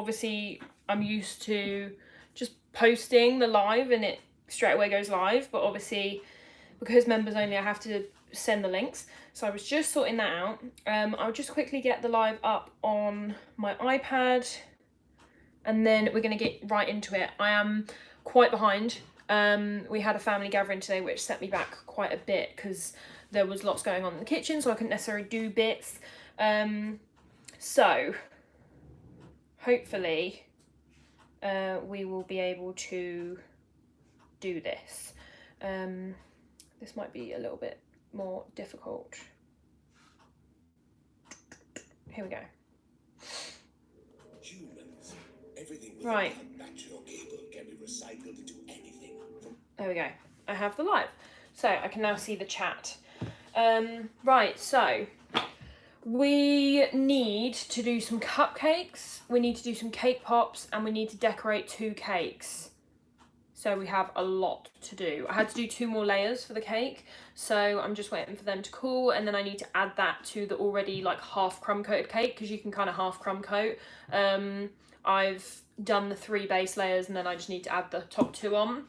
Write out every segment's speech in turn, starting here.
obviously I'm used to just posting the live and it straight away goes live, but obviously because members only, I have to send the links. So I was just sorting that out. I'll just quickly get the live up on my iPad and then we're going to get right into it. I am quite behind. We had a family gathering today which set me back quite a bit because there was lots going on in the kitchen, so I couldn't necessarily do bits. So hopefully we will be able to do this. This might be a little bit more difficult. Here we go. Humans, everything with right. a battery or cable can be recycled into anything. There we go. I have the live. So I can now see the chat. Right, so we need to do some cupcakes, we need to do some cake pops, and we need to decorate 2 cakes. So we have a lot to do. I had to do 2 more layers for the cake, so I'm just waiting for them to cool, and then I need to add that to the already like half crumb coated cake, because you can kind of half crumb coat. I've done the 3 base layers and then I just need to add the top 2 on,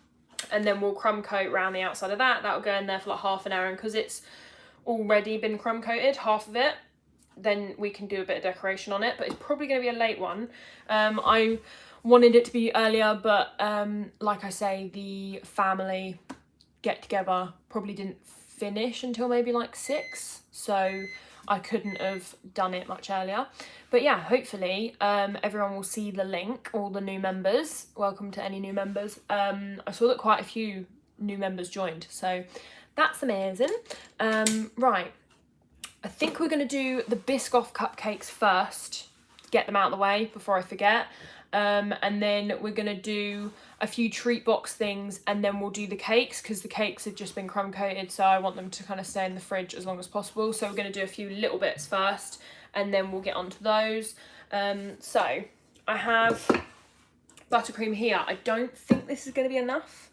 and then we'll crumb coat around the outside of that. That'll go in there for like half an hour, and because it's already been crumb coated, half of it, then we can do a bit of decoration on it, but it's probably going to be a late one. I wanted it to be earlier, but like I say, the family get together probably didn't finish until maybe like 6, so I couldn't have done it much earlier. But yeah, hopefully everyone will see the link, all the new members. Welcome to any new members. I saw that quite a few new members joined, so that's amazing. Right, I think we're going to do the Biscoff cupcakes first, get them out of the way before I forget. And then we're going to do a few treat box things, and then we'll do the cakes, because the cakes have just been crumb coated, so I want them to kind of stay in the fridge as long as possible. So we're going to do a few little bits first, and then we'll get onto those. So I have buttercream here. I don't think this is going to be enough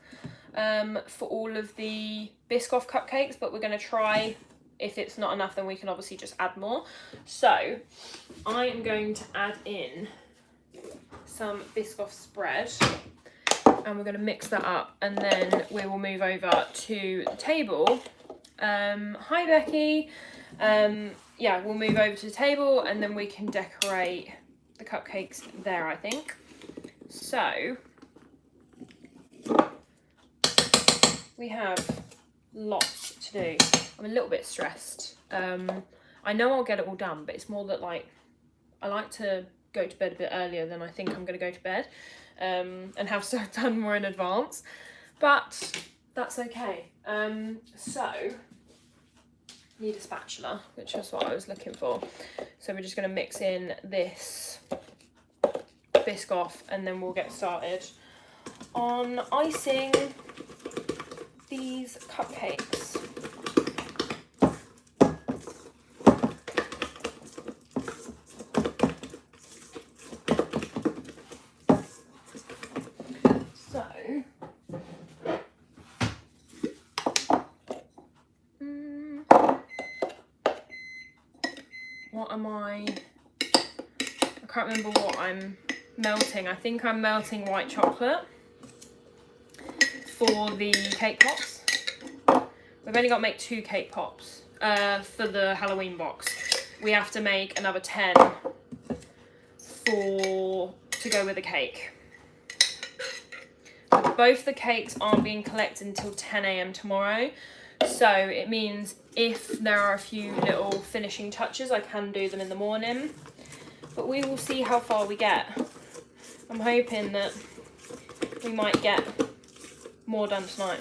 for all of the Biscoff cupcakes, but we're going to try. If it's not enough, then we can obviously just add more. So I am going to add in some Biscoff spread, and we're going to mix that up, and then we will move over to the table. Hi Becky. Yeah, we'll move over to the table, and then we can decorate the cupcakes there, I think. So we have lots to do. I'm a little bit stressed. I know I'll get it all done, but it's more that like I like to go to bed a bit earlier than I think I'm going to go to bed, and have stuff done more in advance, but that's okay. So need a spatula, which is what I was looking for. So we're just going to mix in this Biscoff, and then we'll get started on icing these cupcakes. What am I can't remember what I'm melting. I think I'm melting white chocolate for the cake pops. We've only got to make 2 cake pops for the Halloween box. We have to make another 10 to go with the cake. But both the cakes aren't being collected until 10 AM tomorrow. So it means if there are a few little finishing touches, I can do them in the morning. But we will see how far we get. I'm hoping that we might get more done tonight.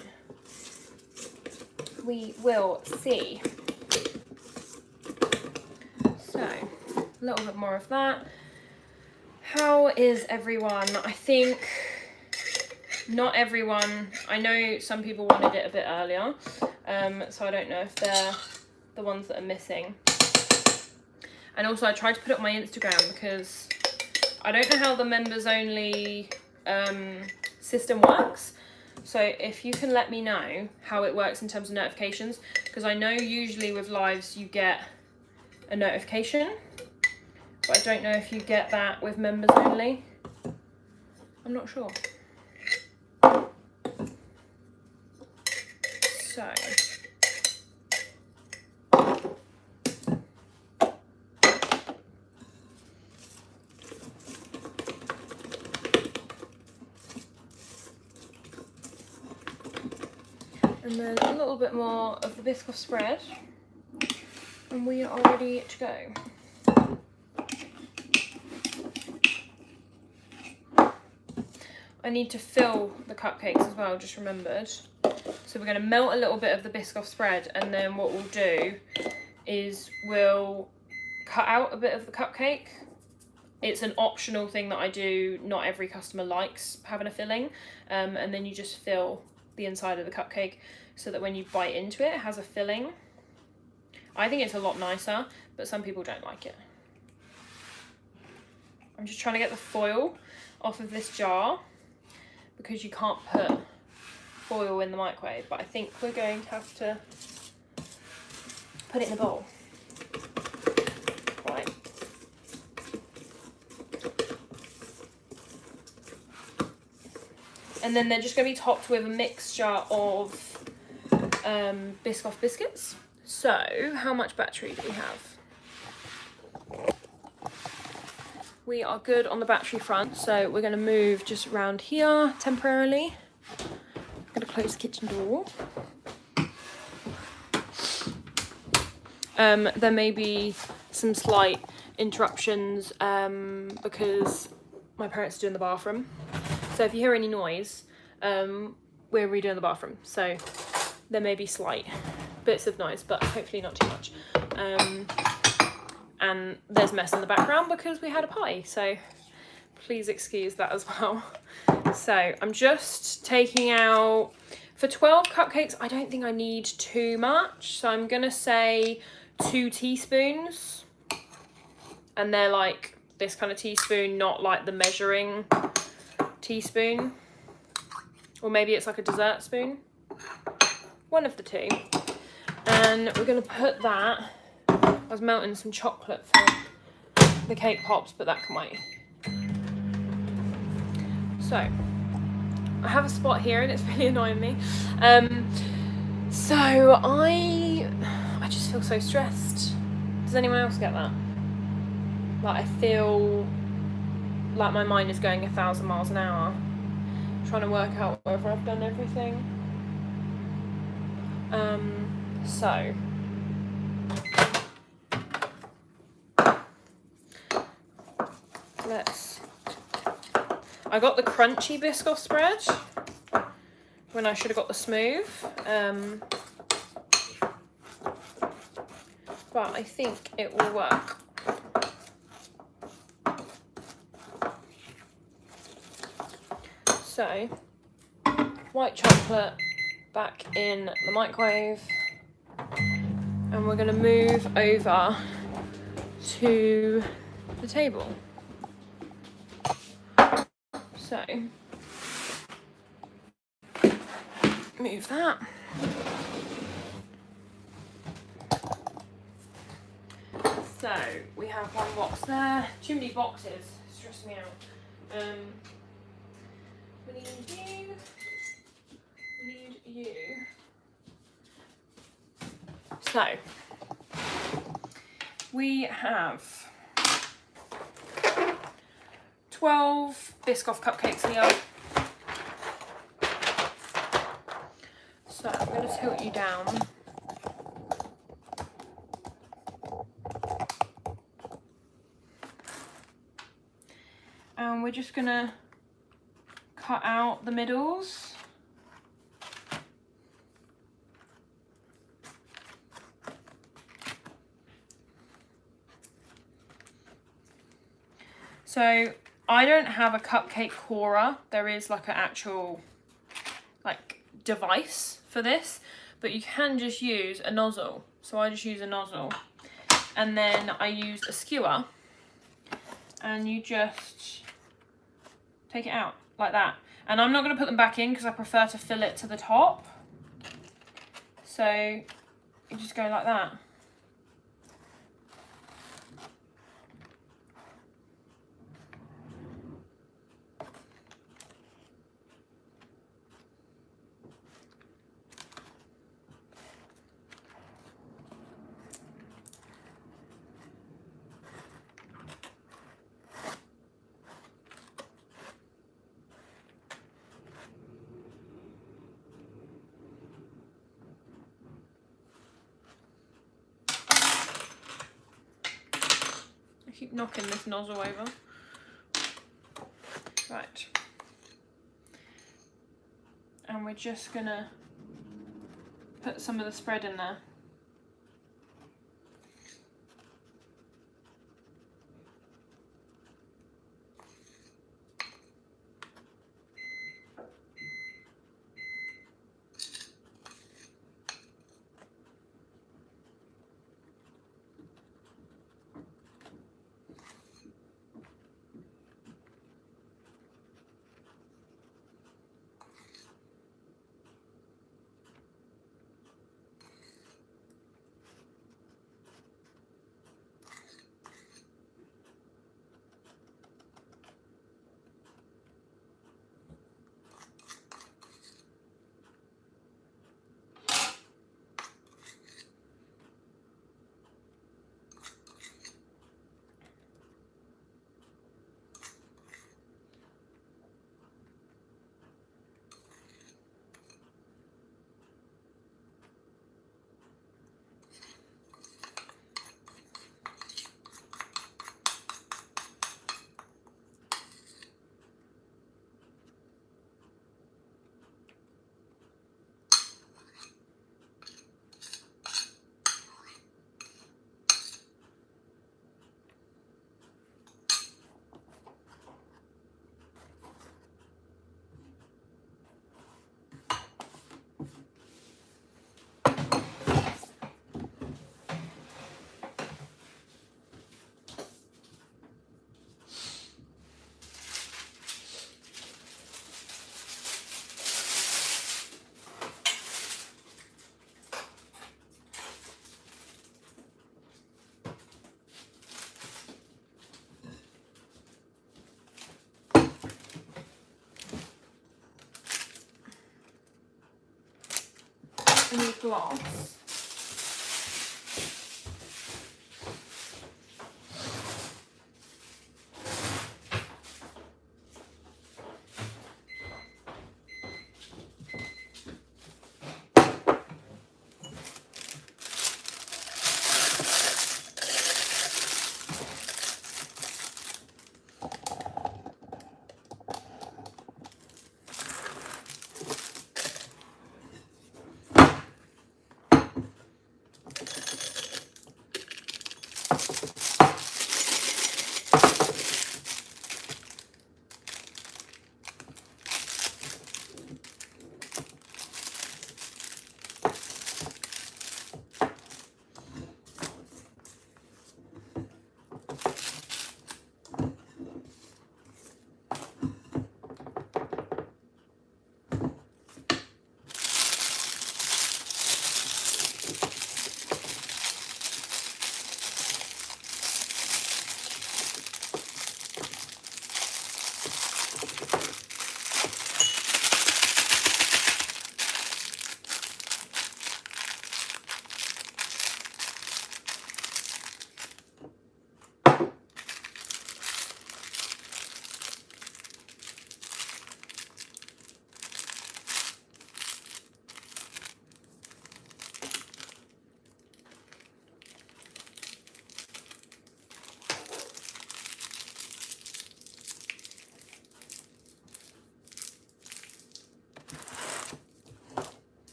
We will see. So, a little bit more of that. How is everyone? I think not everyone. I know some people wanted it a bit earlier, so I don't know if they're the ones that are missing. And also I tried to put it on my Instagram because I don't know how the members only system works. So if you can let me know how it works in terms of notifications, because I know usually with lives you get a notification but I don't know if you get that with members only. I'm not sure. So. And then a little bit more of the biscoff spread, and we are ready to go. I need to fill the cupcakes as well, just remembered. So we're going to melt a little bit of the biscoff spread, and then what we'll do is we'll cut out a bit of the cupcake. It's an optional thing that I do. Not every customer likes having a filling, and then you just fill the inside of the cupcake so that when you bite into it, it has a filling. I think it's a lot nicer, but some people don't like it. I'm just trying to get the foil off of this jar because you can't put foil in the microwave, but I think we're going to have to put it in a bowl. Right. And then they're just going to be topped with a mixture of Biscoff biscuits. So, how much battery do we have? We are good on the battery front, so we're going to move just around here temporarily. I'm going to close the kitchen door. There may be some slight interruptions because my parents are doing the bathroom. So if you hear any noise, we're redoing the bathroom. So there may be slight bits of noise, but hopefully not too much. And there's mess in the background because we had a party. So please excuse that as well. So I'm just taking out, for 12 cupcakes, I don't think I need too much. So I'm gonna say 2 teaspoons. And they're like this kind of teaspoon, not like the measuring teaspoon. Or maybe it's like a dessert spoon. One of the two. And we're gonna put that, I was melting some chocolate for the cake pops, but that can wait. So, I have a spot here and it's really annoying me. So I just feel so stressed. Does anyone else get that? Like I feel like my mind is going 1,000 miles an hour, trying to work out whether I've done everything. So I got the crunchy Biscoff spread when I should have got the smooth, but I think it will work. So, white chocolate back in the microwave, and we're going to move over to the table. So, move that. So, we have one box there. Too many boxes, stress me out. We need you. We need you. So, we have 12 Biscoff cupcakes here. So I'm going to tilt you down. And we're just going to cut out the middles. So I don't have a cupcake corer. There is like an actual like device for this, but you can just use a nozzle. So I just use a nozzle, and then I use a skewer, and you just take it out like that. And I'm not going to put them back in because I prefer to fill it to the top. So you just go like that. Keep knocking this nozzle over. Right. And we're just gonna put some of the spread in there. I need glass.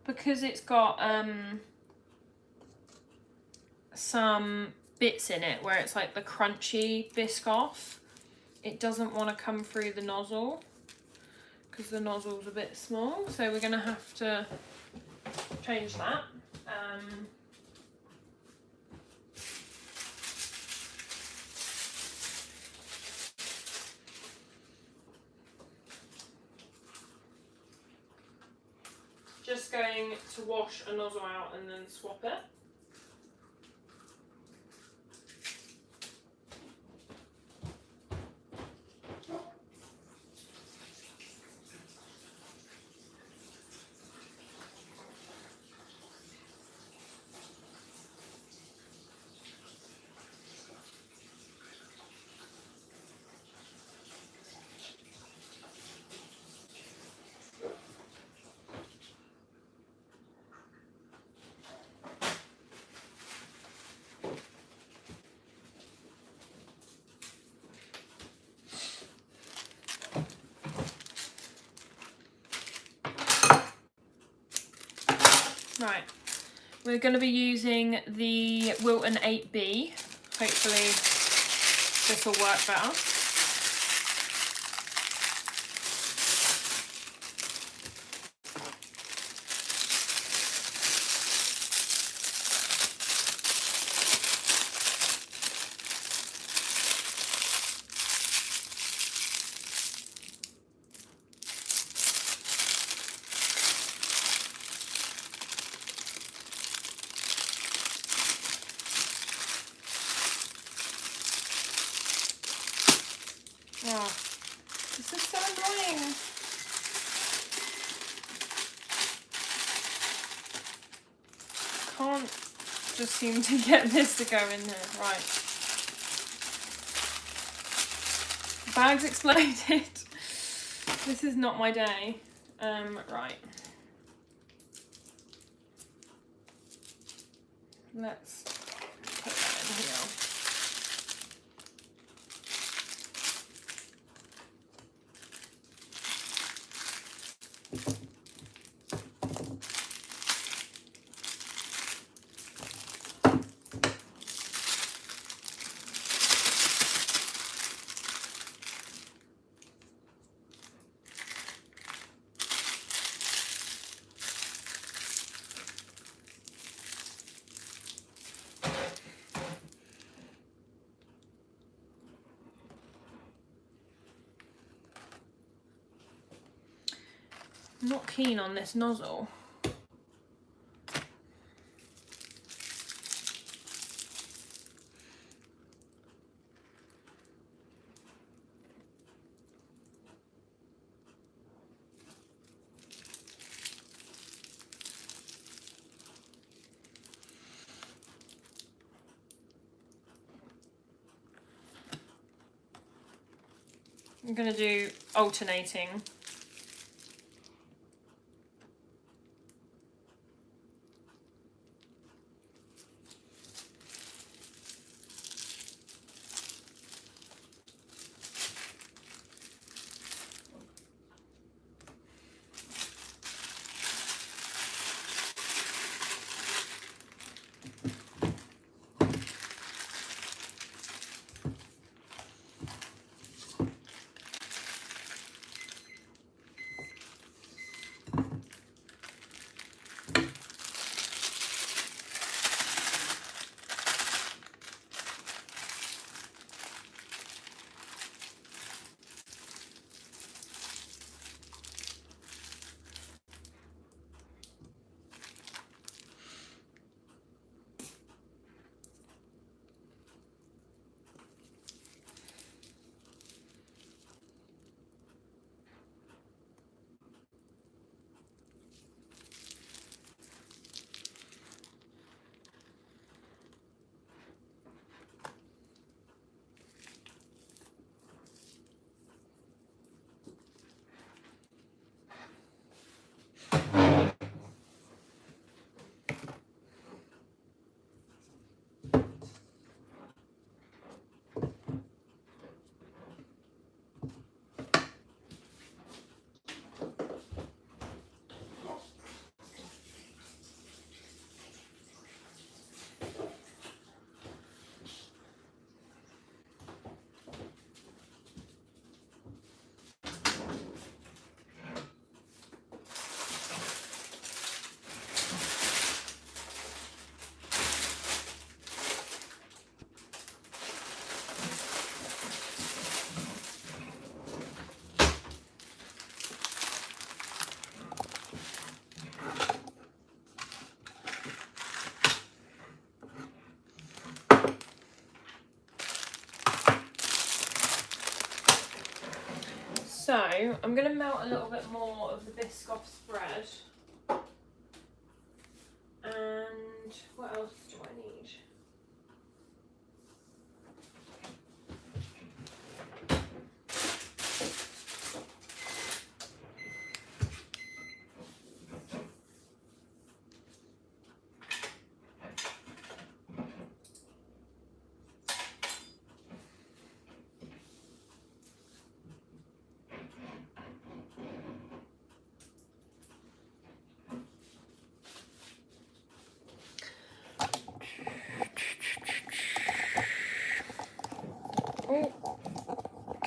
Because it's got some bits in it where it's like the crunchy Biscoff, it doesn't want to come through the nozzle because the nozzle's a bit small, so we're going to have to change that. Just going to wash a nozzle out and then swap it. Right, we're going to be using the Wilton 8B. Hopefully this will work better. Oh, this is so annoying. Can't just seem to get this to go in there. Right. Bag's exploded. This is not my day. Right. Let's put that in here. I'm not keen on this nozzle. I'm going to do alternating. So I'm going to melt a little bit more of the Biscoff spread. And what else do I need?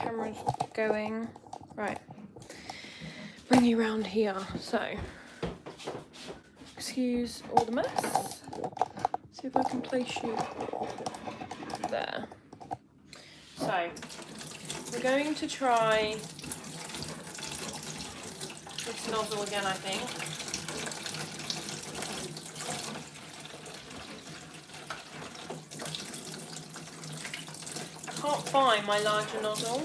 camera's going. Right. Bring you round here. So, excuse all the mess. See if I can place you there. So, we're going to try this nozzle again, I think. Can't find my larger nozzle.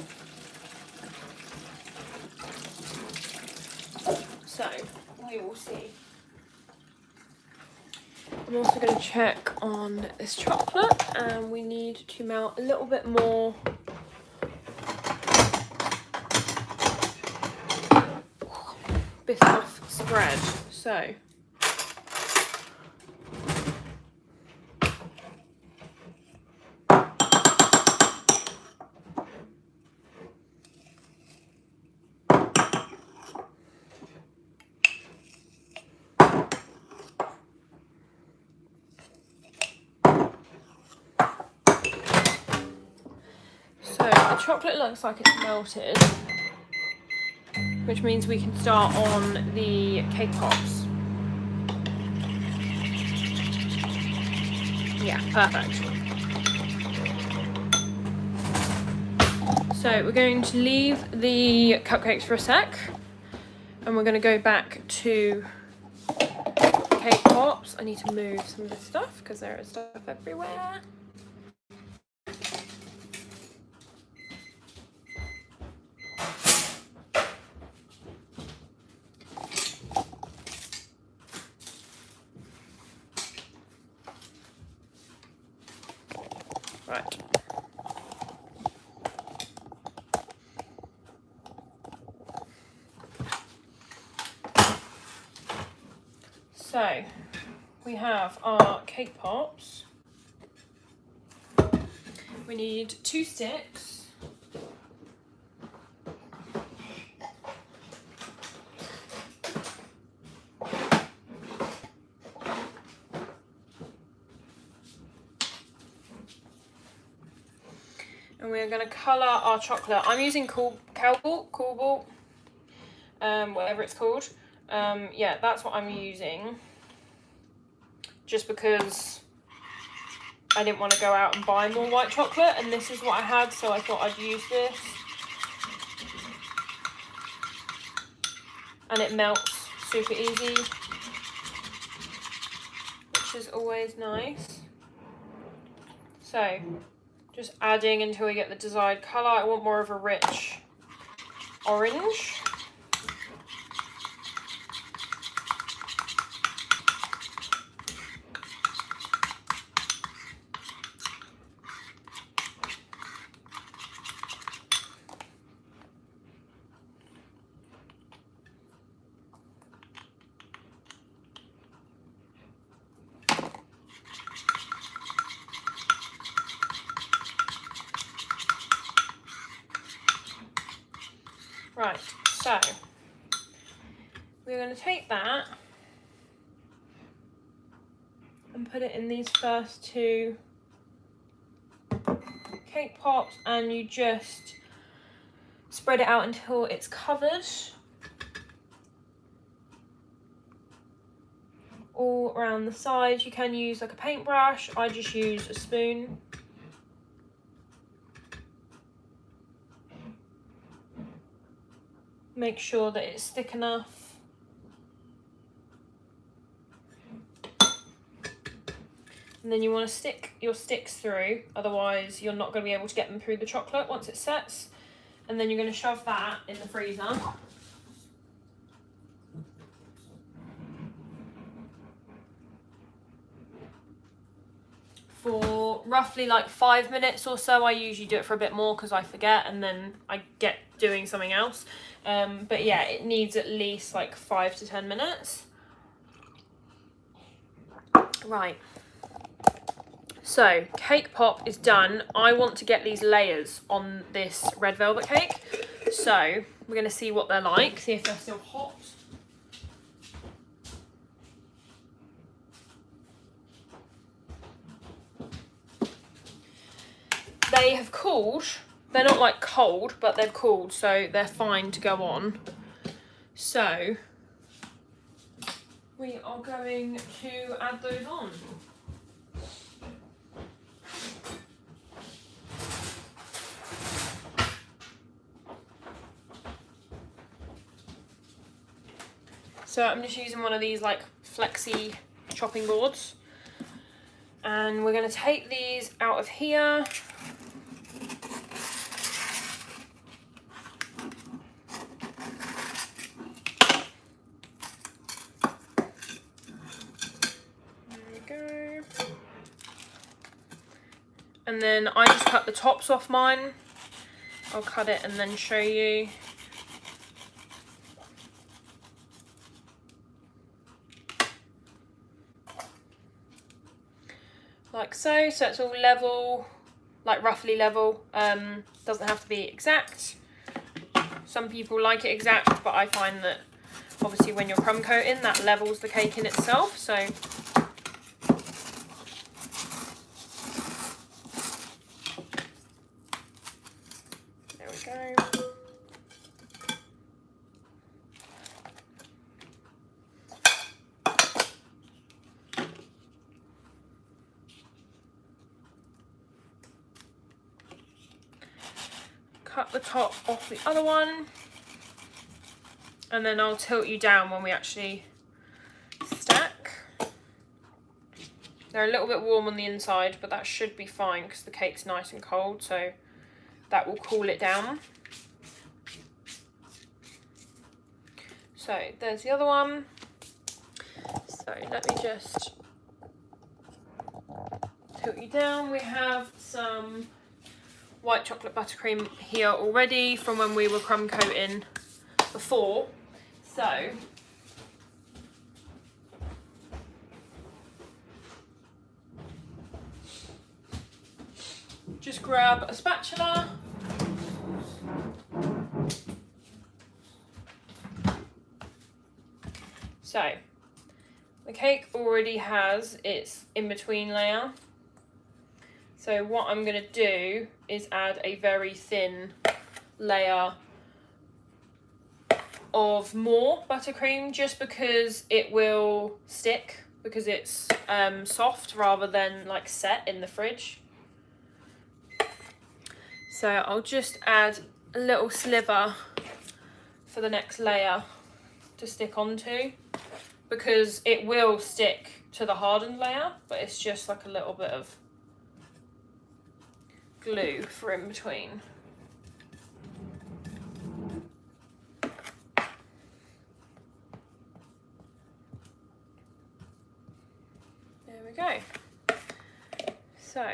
So, we will see. I'm also going to check on this chocolate, and we need to melt a little bit more. Biscuit spread. So, the chocolate looks like it's melted, which means we can start on the cake pops. Yeah, perfect. So we're going to leave the cupcakes for a sec, and we're going to go back to cake pops. I need to move some of this stuff because there is stuff everywhere. Right. So, we have our cake pops. We need 2 sticks. And we're going to colour our chocolate. I'm using cool ball, whatever it's called. Yeah, that's what I'm using. Just because I didn't want to go out and buy more white chocolate, and this is what I had, so I thought I'd use this. And it melts super easy, which is always nice. So, just adding until we get the desired colour. I want more of a rich orange. Right, so we're going to take that and put it in these first 2 cake pops, and you just spread it out until it's covered all around the sides. You can use like a paintbrush. I just use a spoon. Make sure that it's thick enough. And then you want to stick your sticks through, otherwise you're not going to be able to get them through the chocolate once it sets. And then you're going to shove that in the freezer for roughly like 5 minutes or so. I usually do it for a bit more because I forget and then I get doing something else. But yeah, it needs at least like 5 to 10 minutes. Right. So, cake pop is done. I want to get these layers on this red velvet cake. So, we're going to see what they're like, see if they're still hot. They have cooled they're not like cold, but they're cooled, so they're fine to go on. So we are going to add those on. So I'm just using one of these like flexi chopping boards, and we're going to take these out of here. There we go. And then I just cut the tops off mine. I'll cut it and then show you. Like so, so it's all level, like roughly level. Doesn't have to be exact. Some people like it exact, but I find that obviously when you're crumb coating, that levels the cake in itself. So there we go. Cut the top off the other one, and then I'll tilt you down when we actually stack. They're a little bit warm on the inside, but that should be fine because the cake's nice and cold, so that will cool it down. So there's the other one. So let me just tilt you down. We have some white chocolate buttercream here already from when we were crumb coating before. So just grab a spatula. So the cake already has its in-between layer. So what I'm going to do is add a very thin layer of more buttercream, just because it will stick, because it's soft rather than like set in the fridge. So I'll just add a little sliver for the next layer to stick onto, because it will stick to the hardened layer, but it's just like a little bit of glue for in between. There we go. So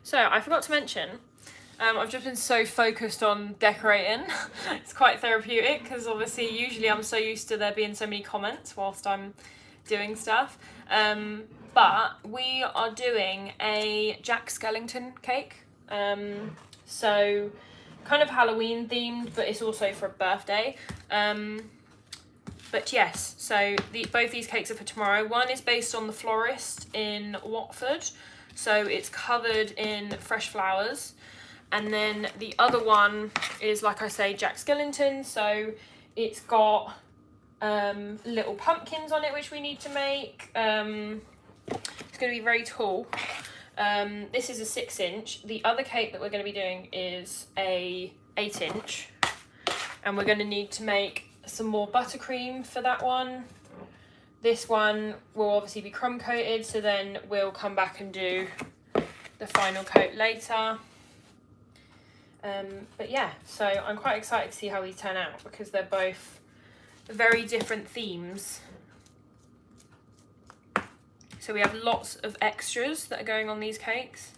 So I forgot to mention, I've just been so focused on decorating. It's quite therapeutic because obviously usually I'm so used to there being so many comments whilst I'm doing stuff. But we are doing a Jack Skellington cake. So kind of Halloween themed, but it's also for a birthday. But yes, so both these cakes are for tomorrow. One is based on the florist in Watford. So it's covered in fresh flowers. And then the other one is, like I say, Jack Skellington. So it's got little pumpkins on it, which we need to make. It's going to be very tall. This is a 6-inch. The other cake that we're going to be doing is a 8-inch. And we're going to need to make some more buttercream for that one. This one will obviously be crumb coated, so then we'll come back and do the final coat later. But yeah, so I'm quite excited to see how these turn out because they're both very different themes. So we have lots of extras that are going on these cakes.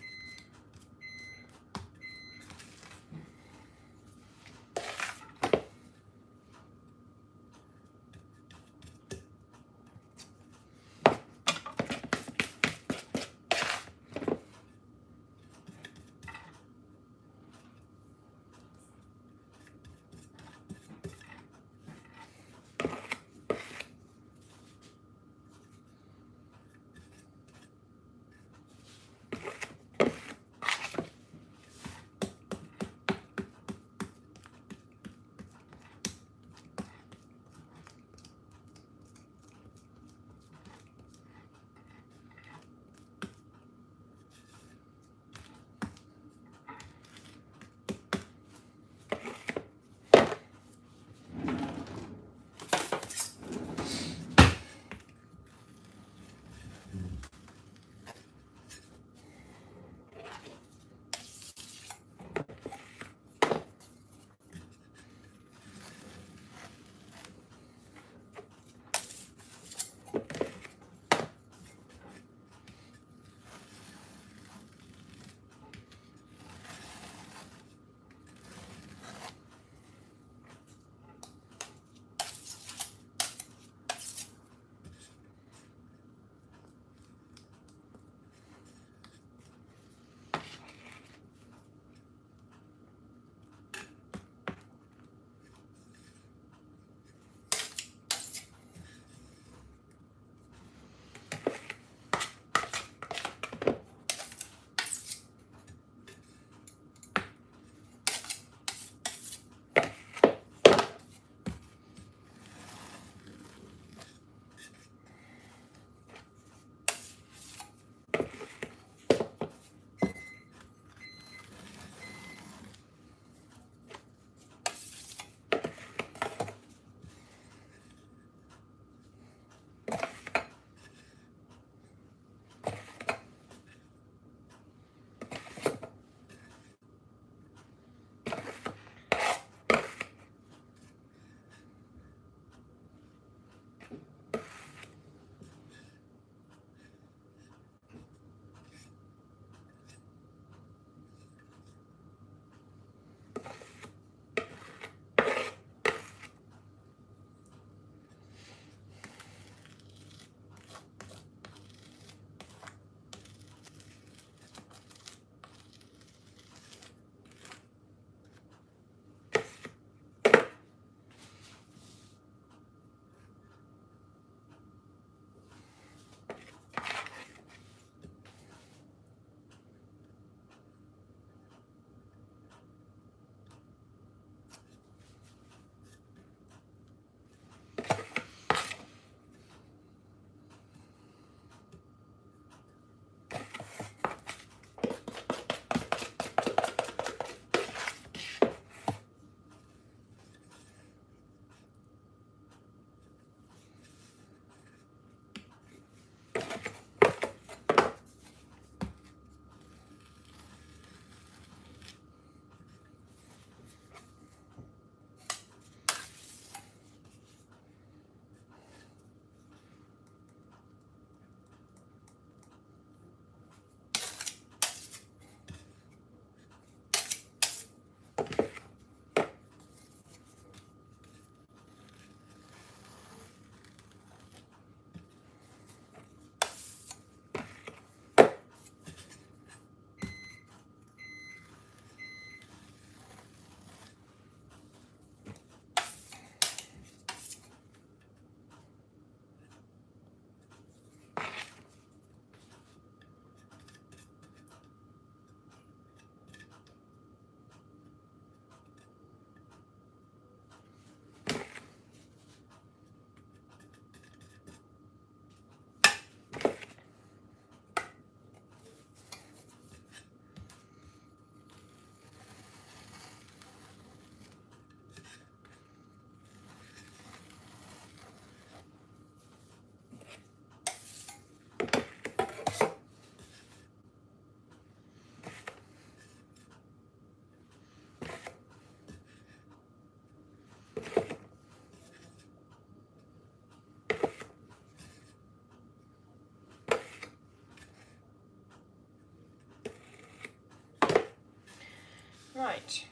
Right.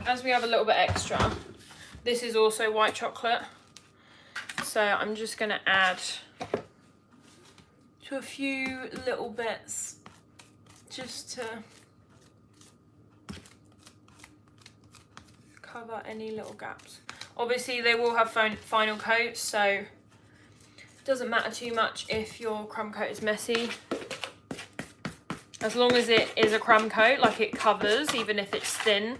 As we have a little bit extra, this is also white chocolate, so I'm just going to add to a few little bits just to cover any little gaps. Obviously they will have final coats, so it doesn't matter too much if your crumb coat is messy. As long as it is a crumb coat, like it covers, even if it's thin.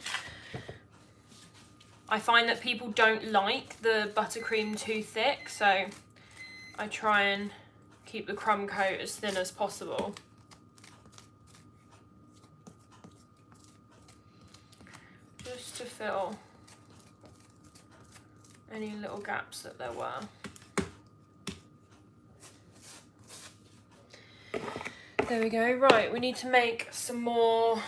I find that people don't like the buttercream too thick, so I try and keep the crumb coat as thin as possible. Just to fill any little gaps that there were. There we go. Right, we need to make some more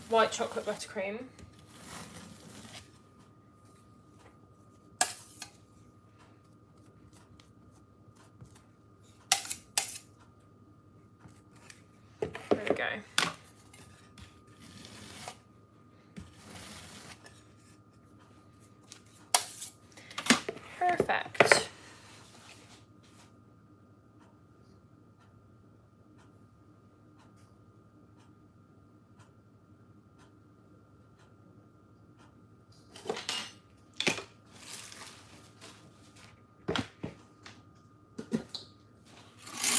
white chocolate buttercream. There we go. Perfect.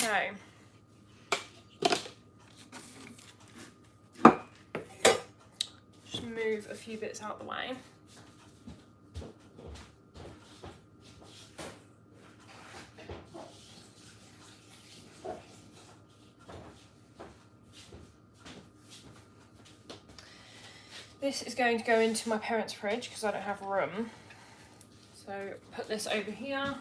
Okay. Just move a few bits out of the way. This is going to go into my parents' fridge because I don't have room. So put this over here.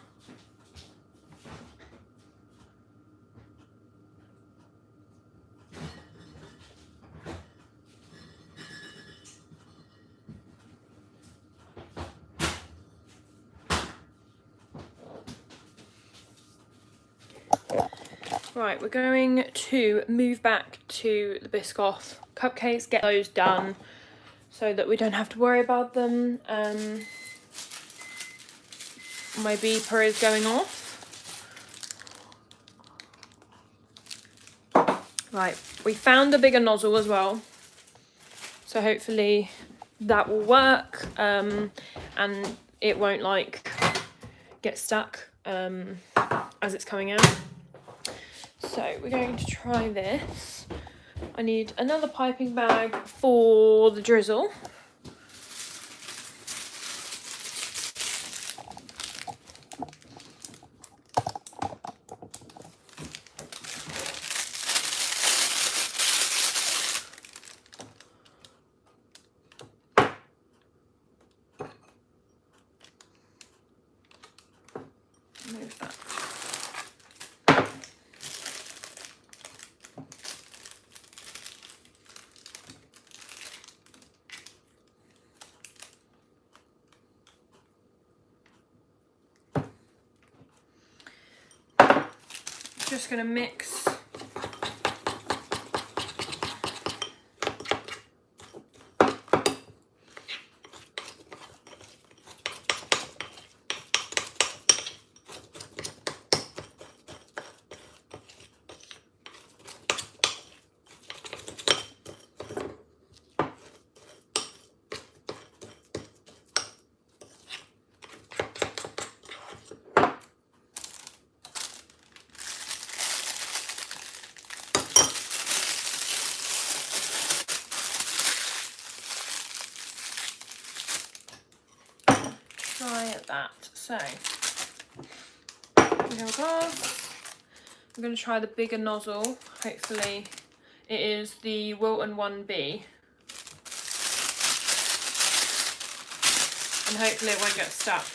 Right, we're going to move back to the Biscoff cupcakes, get those done so that we don't have to worry about them. My beeper is going off. Right, we found a bigger nozzle as well, so hopefully that will work and it won't like get stuck as it's coming out. So we're going to try this. I need another piping bag for the drizzle. Move that. Just going to mix that. So we have a glass. I'm going to try the bigger nozzle. Hopefully it is the Wilton 1B. And hopefully it won't get stuck.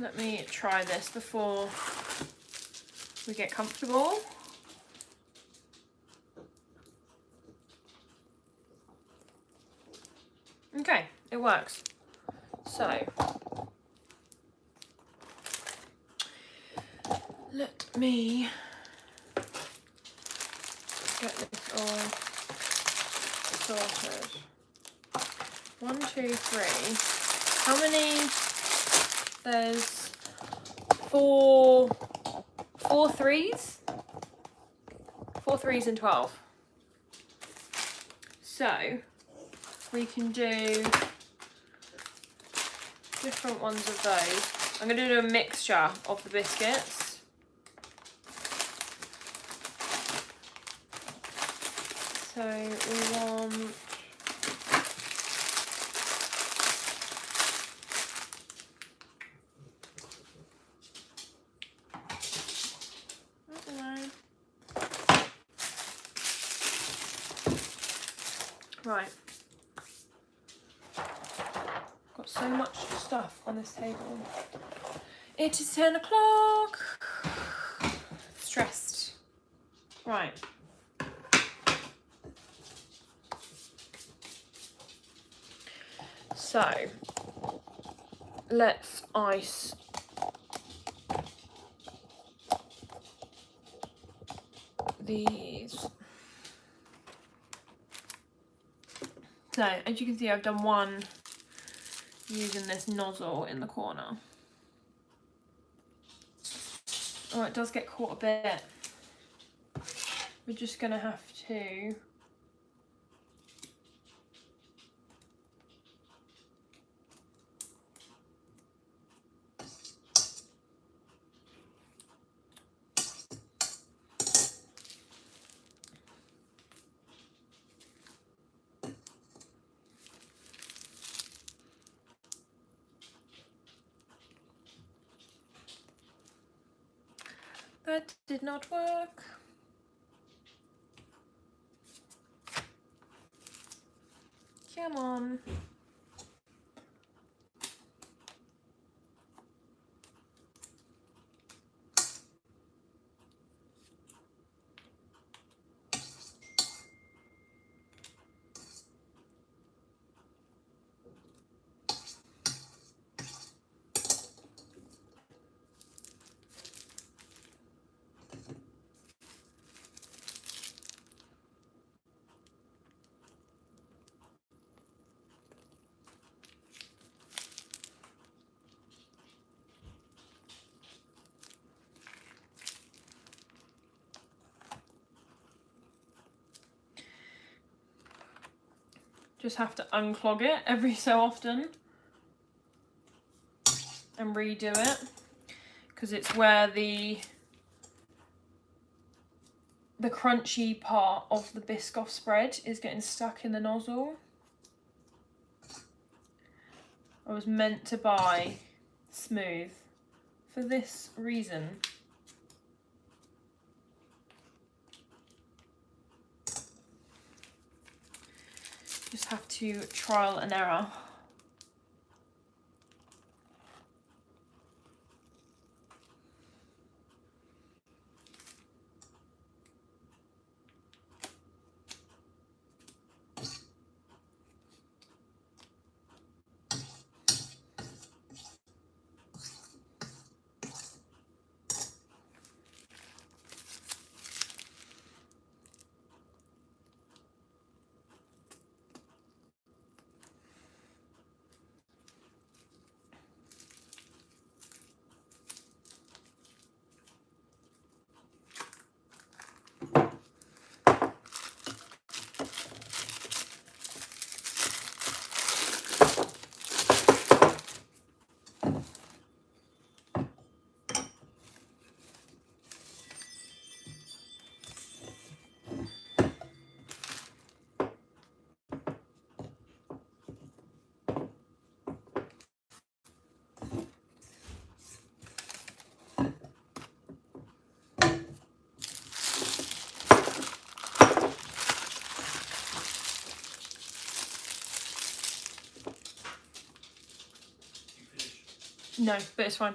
Let me try this before we get comfortable. Okay, it works. So, let me get this all sorted. 1, 2, 3. How many? There's four threes? 4 3s and 12. So, we can do different ones of those. I'm going to do a mixture of the biscuits. So we want right. Got so much stuff on this table. It is 10 o'clock. Stressed. Right. So, let's ice these. So, as you can see, I've done one using this nozzle in the corner. Oh, it does get caught a bit. We're just gonna have to that did not work. Come on. Just have to unclog it every so often and redo it, because it's where the crunchy part of the Biscoff spread is getting stuck in the nozzle. I was meant to buy smooth for this reason. Just have to trial and error. No, but it's fine.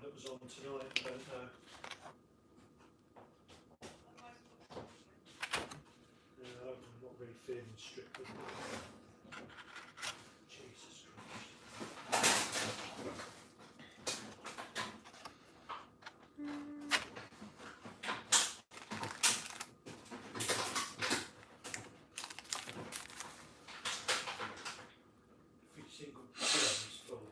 that was on tonight, I don't know. Yeah, I'm not really feeling strict with it. Jesus Christ. Every single pillow is full.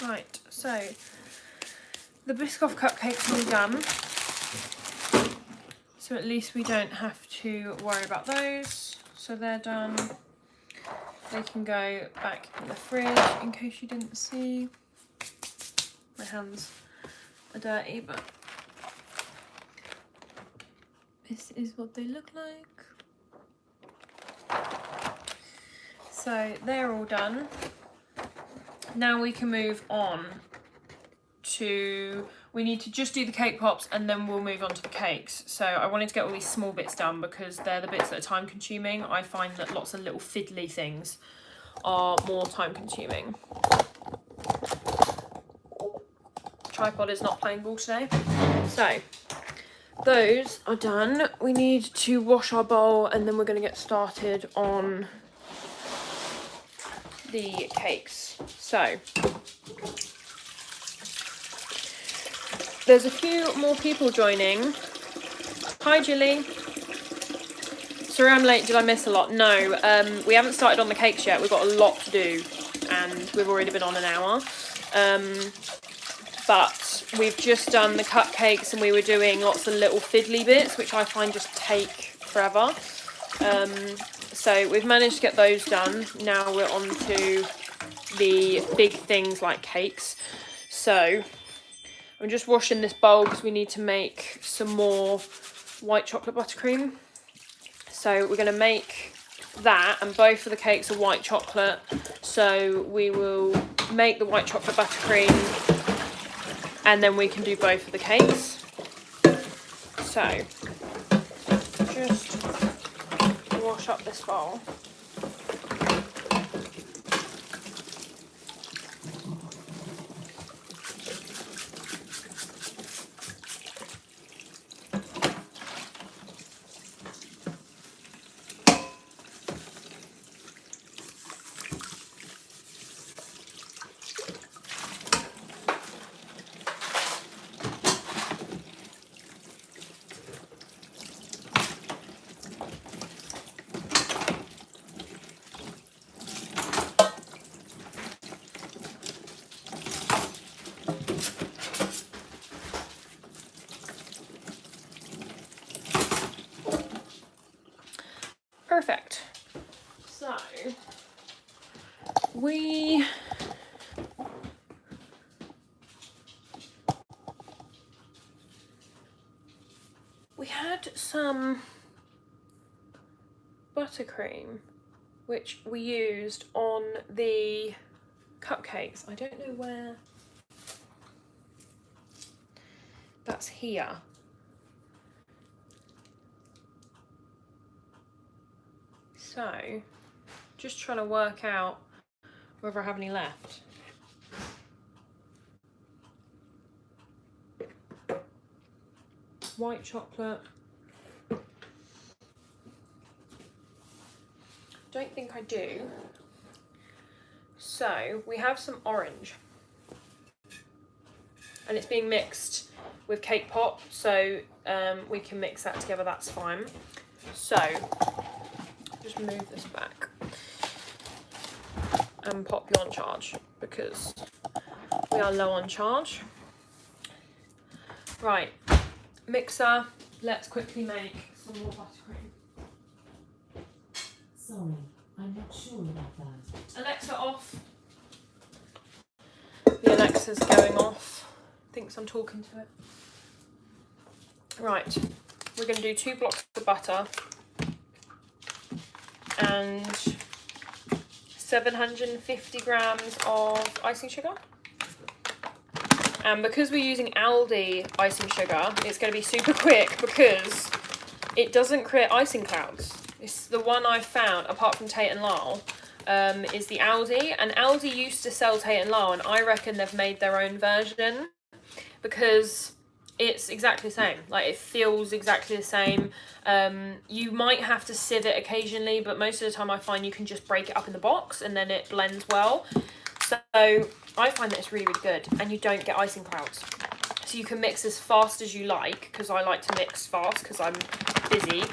Right, so the Biscoff cupcakes are all done. So at least we don't have to worry about those. So they're done. They can go back in the fridge in case you didn't see. My hands are dirty, but this is what they look like. So they're all done. Now we can move on to, we need to just do the cake pops and then we'll move on to the cakes. So I wanted to get all these small bits done because they're the bits that are time consuming. I find that lots of little fiddly things are more time consuming. Tripod is not playing ball today. So those are done. We need to wash our bowl and then we're going to get started on the cakes. So there's a few more people joining. Hi Jilly. Sorry I'm late, did I miss a lot? No, we haven't started on the cakes yet. We've got a lot to do and we've already been on an hour. But we've just done the cupcakes and we were doing lots of little fiddly bits, which I find just take forever. So we've managed to get those done. Now we're on to the big things like cakes. So I'm just washing this bowl because we need to make some more white chocolate buttercream. So we're going to make that, and both of the cakes are white chocolate. So we will make the white chocolate buttercream and then we can do both of the cakes. So just wash up this bowl. Perfect. So we had some buttercream which we used on the cupcakes. I don't know where that's here. So, just trying to work out whether I have any left. White chocolate. don't think I do. So we have some orange. And it's being mixed with cake pop, so we can mix that together, that's fine. So, just move this back and pop you on charge because we are low on charge. Right, mixer, let's quickly make some more buttercream. Sorry, I'm not sure about that. Alexa off. The Alexa's going off. Thinks I'm talking to it. Right, we're going to do 2 blocks of butter and 750 grams of icing sugar. And because we're using Aldi icing sugar, it's going to be super quick because it doesn't create icing clouds. It's the one I found, apart from Tate and Lyle, is the Aldi. And Aldi used to sell Tate and Lyle, and I reckon they've made their own version because it's exactly the same. Like, it feels exactly the same. You might have to sieve it occasionally, but most of the time I find you can just break it up in the box and then it blends well. So I find that it's really, really good, and you don't get icing clouds. So you can mix as fast as you like, because I like to mix fast because I'm busy.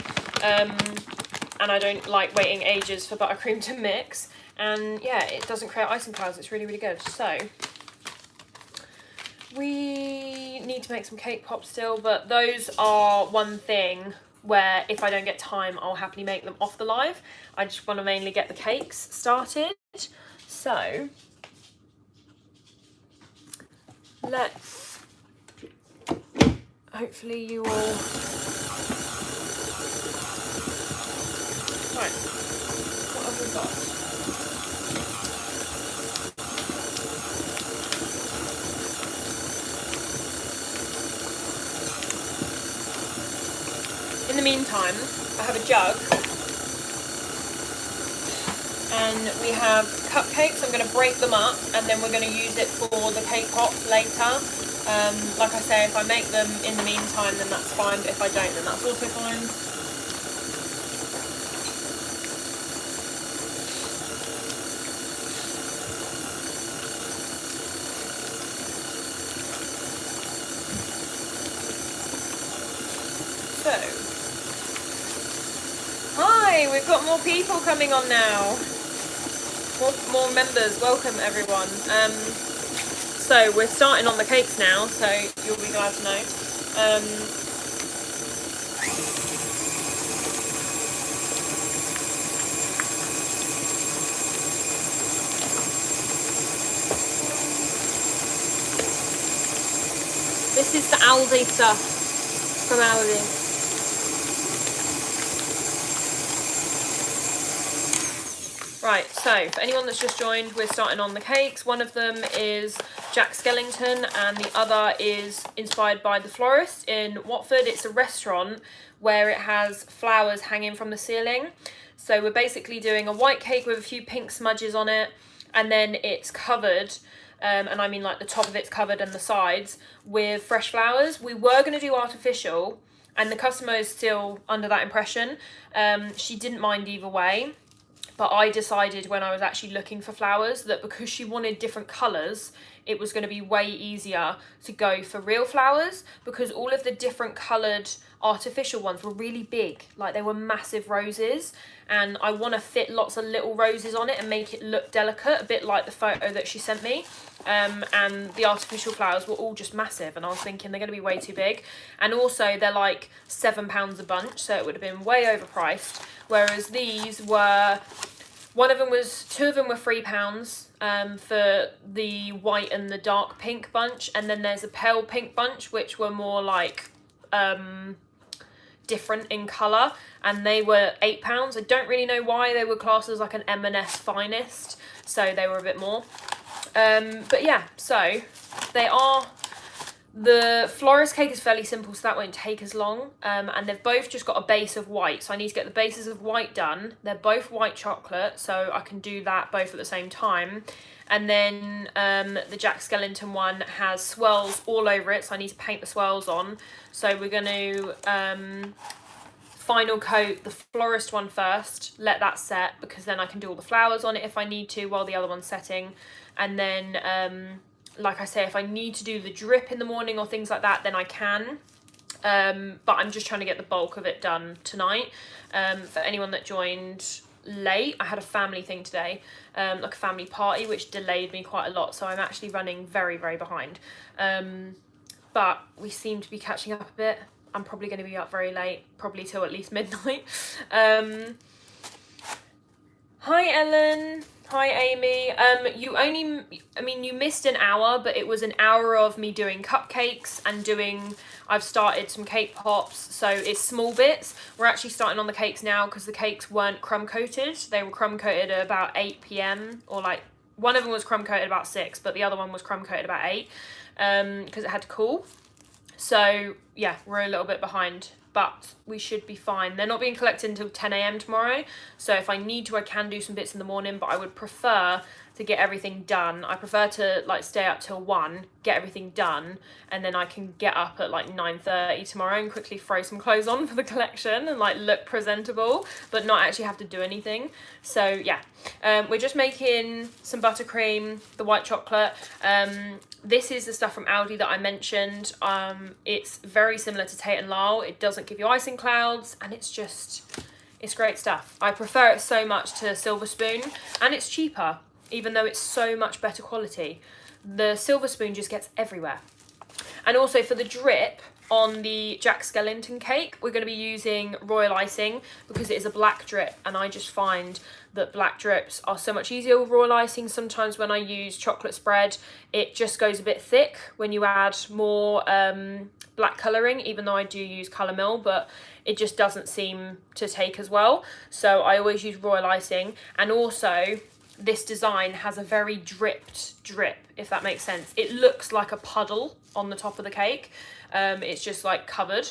And I don't like waiting ages for buttercream to mix. And yeah, it doesn't create icing clouds. It's really, really good. So we need to make some cake pops still, but those are one thing where if I don't get time, I'll happily make them off the live. I just want to mainly get the cakes started. So let's, hopefully you all, right, what have we got? In the meantime, I have a jug and we have cupcakes. I'm going to break them up and then we're going to use it for the cake pop later. Like I say, if I make them in the meantime, then that's fine, but if I don't, then that's also fine. So, hi, we've got more people coming on now. More members, welcome everyone. So we're starting on the cakes now, so you'll be glad to know. This is the Aldi stuff from Aldi. Right, so for anyone that's just joined, we're starting on the cakes. One of them is Jack Skellington and the other is inspired by The Florist in Watford. It's a restaurant where it has flowers hanging from the ceiling. So we're basically doing a white cake with a few pink smudges on it, and then it's covered, and I mean like the top of it's covered and the sides, with fresh flowers. We were going to do artificial, and the customer is still under that impression. She didn't mind either way. But I decided when I was actually looking for flowers that because she wanted different colours, it was going to be way easier to go for real flowers, because all of the different coloured artificial ones were really big. Like, they were massive roses, and I want to fit lots of little roses on it and make it look delicate, a bit like the photo that she sent me. And the artificial flowers were all just massive, and I was thinking they're going to be way too big. And also they're like £7 a bunch, so it would have been way overpriced. Whereas these were, two of them were £3 for the white and the dark pink bunch, and then there's a pale pink bunch which were more like different in colour, and they were £8. I don't really know why they were classed as like an M&S finest, so they were a bit more. But yeah, so they are, the florist cake is fairly simple, so that won't take as long, and they've both just got a base of white, so I need to get the bases of white done. They're both white chocolate, so I can do that both at the same time. And then the Jack Skellington one has swirls all over it, so I need to paint the swirls on. So we're going to final coat the florist one first, let that set, because then I can do all the flowers on it if I need to while the other one's setting. And then like I say, if I need to do the drip in the morning or things like that, then I can. But I'm just trying to get the bulk of it done tonight. For anyone that joined late, I had a family thing today, like a family party, which delayed me quite a lot, so I'm actually running very, very behind. But we seem to be catching up a bit. I'm probably going to be up very late, probably till at least midnight. Hi Ellen. Hi Amy. You missed an hour, but it was an hour of me doing cupcakes and I've started some cake pops, so it's small bits. We're actually starting on the cakes now because the cakes weren't crumb coated. They were crumb coated at about 8 p.m. or like one of them was crumb coated about 6, but the other one was crumb coated about 8 because it had to cool. So yeah, we're a little bit behind, but we should be fine. They're not being collected until 10 a.m. tomorrow, so if I need to, I can do some bits in the morning, but I would prefer to get everything done. I prefer to like stay up till 1, get everything done, and then I can get up at like 9:30 tomorrow and quickly throw some clothes on for the collection and like look presentable, but not actually have to do anything. So yeah, we're just making some buttercream, the white chocolate. This is the stuff from Aldi that I mentioned. It's very similar to Tate & Lyle. It doesn't give you icing clouds, and it's great stuff. I prefer it so much to Silver Spoon, and it's cheaper, even though it's so much better quality. The Silver Spoon just gets everywhere. And also for the drip on the Jack Skellington cake, we're going to be using royal icing because it is a black drip, and I just find that black drips are so much easier with royal icing. Sometimes when I use chocolate spread, it just goes a bit thick when you add more black colouring, even though I do use Colour Mill, but it just doesn't seem to take as well. So I always use royal icing. And also this design has a very dripped drip, if that makes sense. It looks like a puddle on the top of the cake. It's just like covered.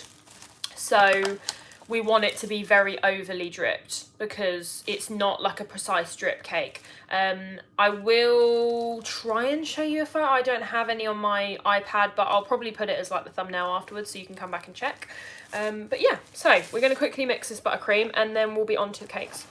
So we want it to be very overly dripped because it's not like a precise drip cake. I will try and show you a photo. I don't have any on my iPad, but I'll probably put it as like the thumbnail afterwards so you can come back and check. But yeah, so we're going to quickly mix this buttercream and then we'll be on to the cakes.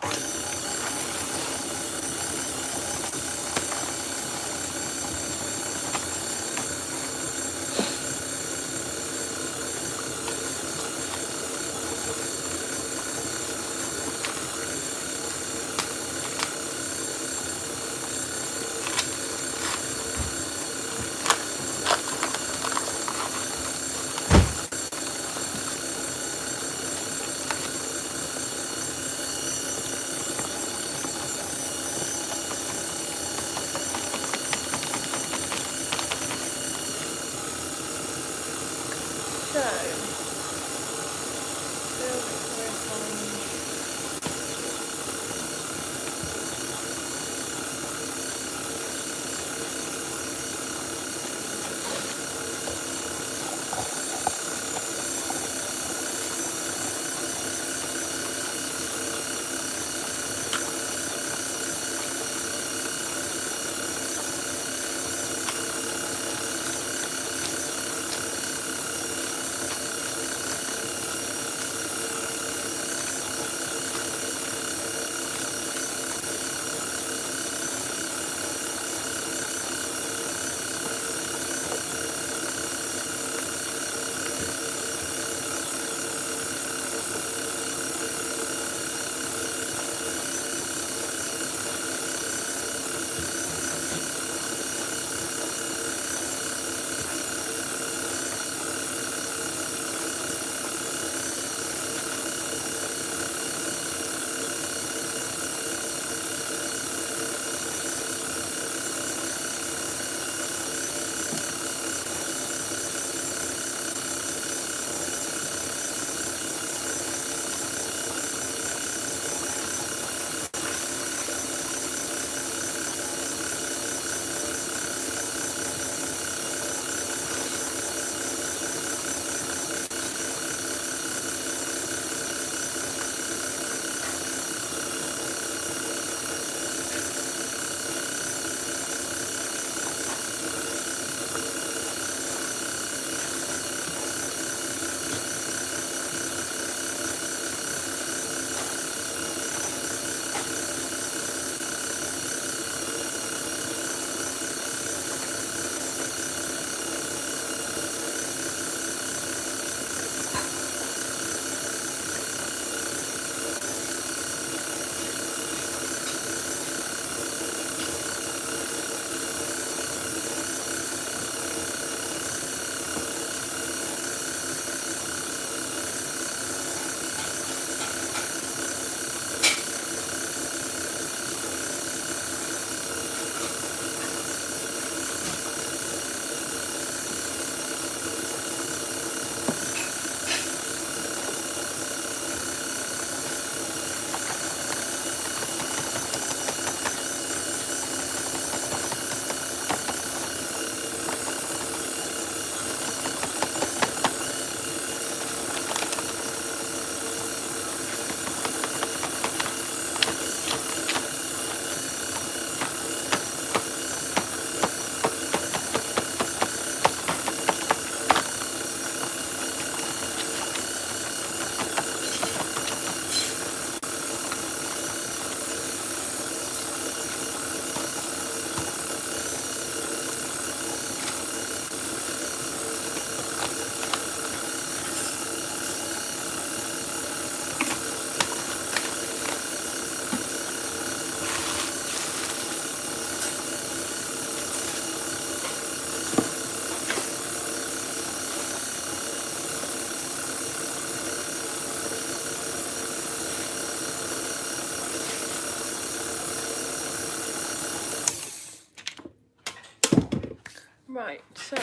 Right, so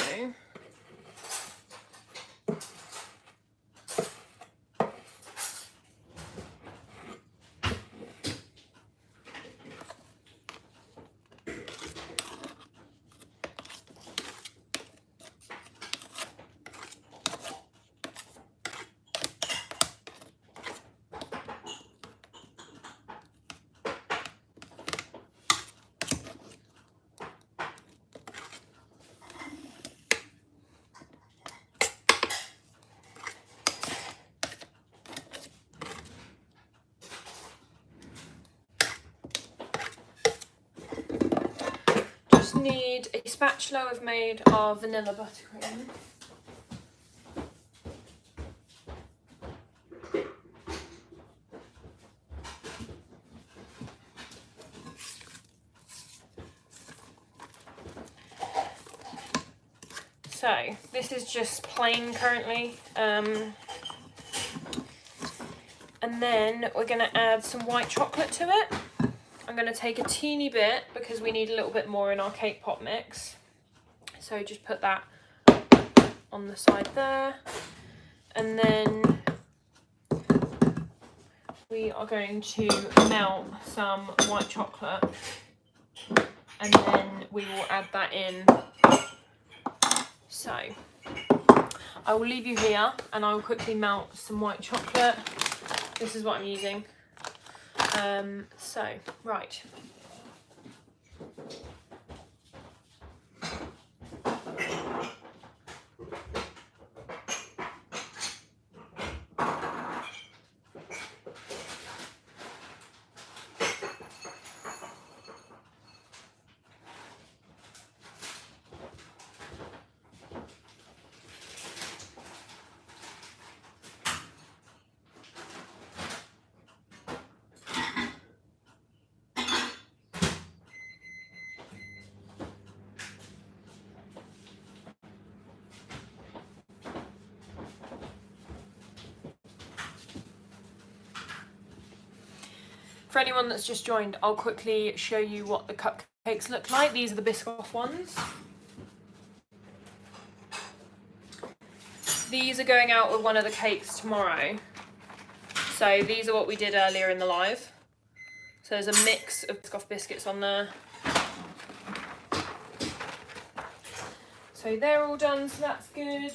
just need a spatula I've made of vanilla buttercream. So this is just plain currently, and then we're going to add some white chocolate to it. I'm going to take a teeny bit because we need a little bit more in our cake pop mix. So just put that on the side there, and then we are going to melt some white chocolate, and then we will add that in. So I will leave you here and I will quickly melt some white chocolate. This is what I'm using. Right. For anyone that's just joined, I'll quickly show you what the cupcakes look like. These are the Biscoff ones. These are going out with one of the cakes tomorrow. So these are what we did earlier in the live. So there's a mix of Biscoff biscuits on there. So they're all done, so that's good.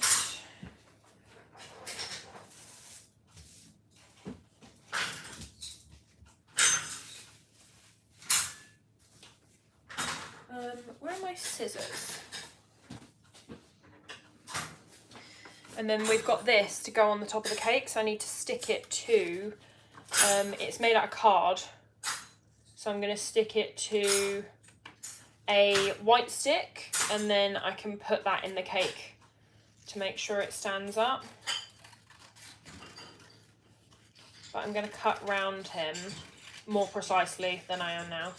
Where are my scissors? And then we've got this to go on the top of the cake, so I need to stick it to, it's made out of card, so I'm going to stick it to a white stick, and then I can put that in the cake to make sure it stands up. But I'm going to cut round him more precisely than I am now.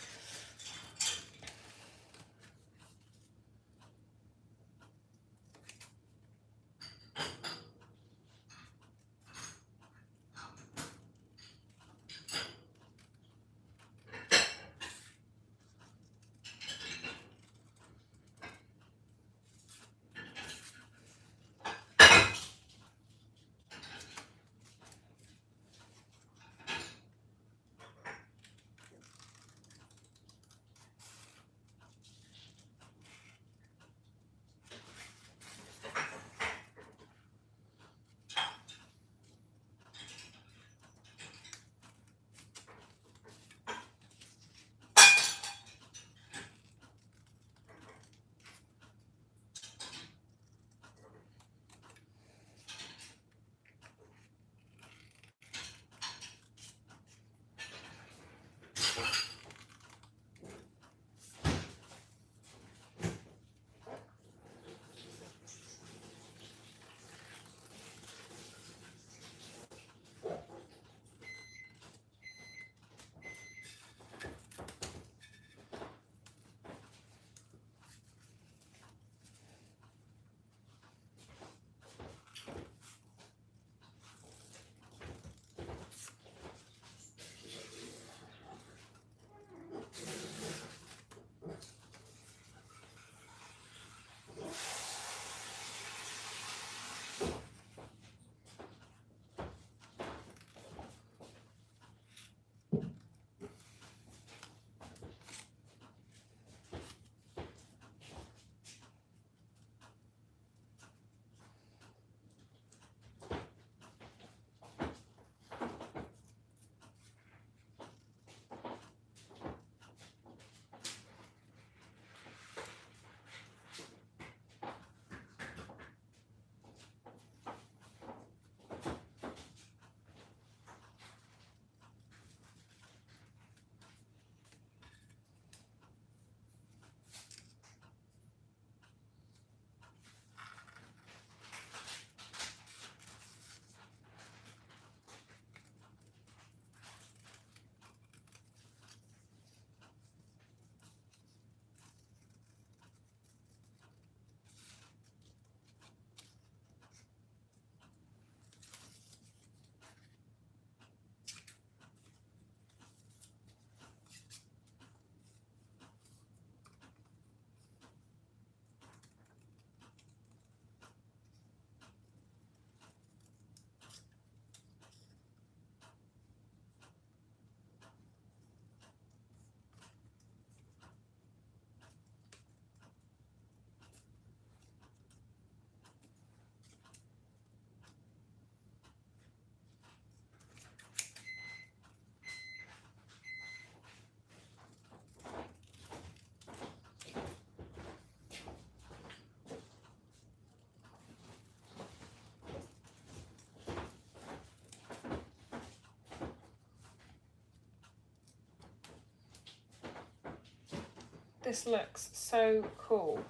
This looks so cool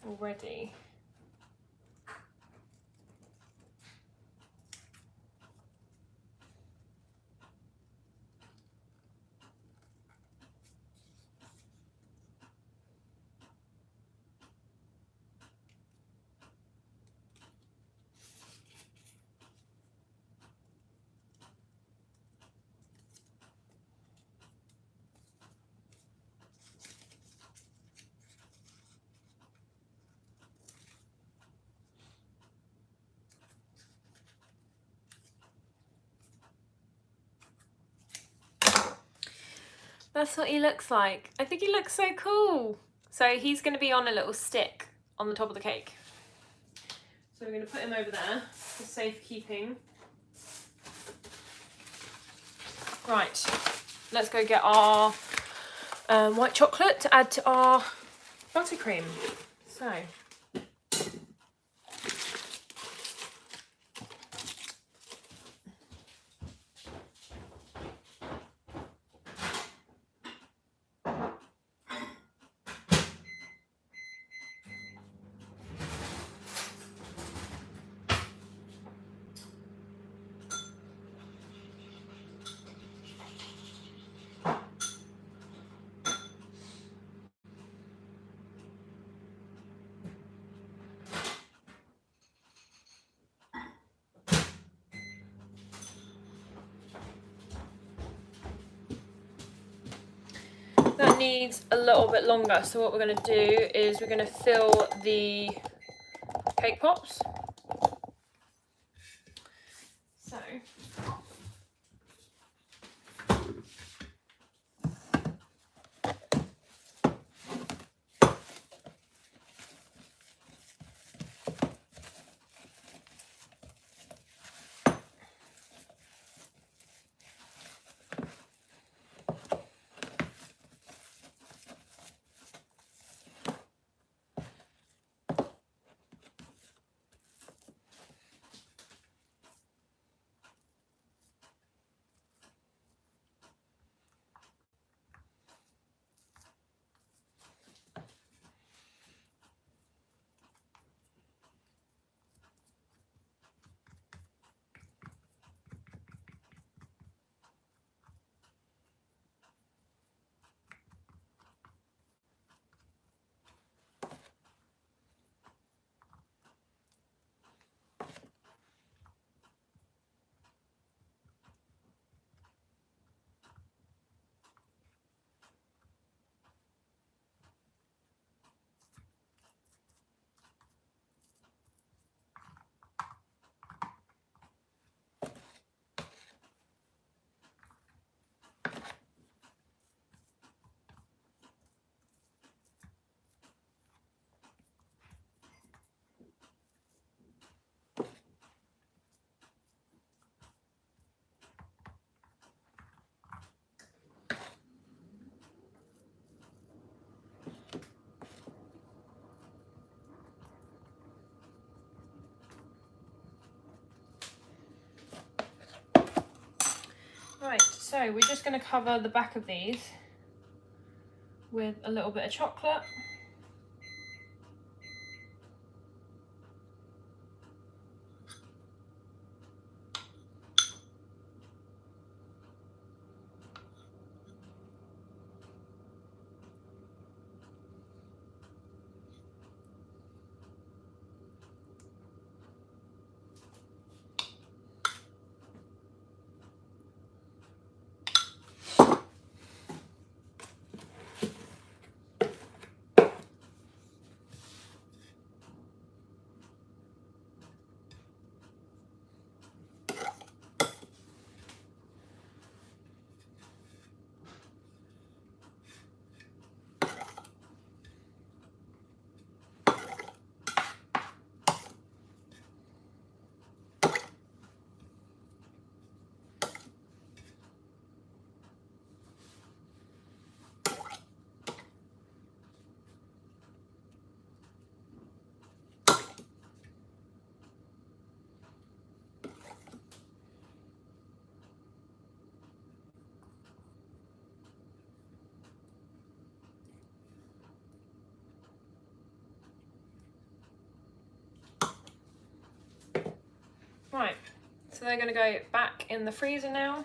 already. That's what he looks like. I think he looks so cool. So he's going to be on a little stick on the top of the cake. So we're going to put him over there for safekeeping. Right, let's go get our white chocolate to add to our buttercream. So. That needs a little bit longer, so what we're going to do is we're going to fill the cake pops. So right, so we're just going to cover the back of these with a little bit of chocolate. Right, so they're going to go back in the freezer now.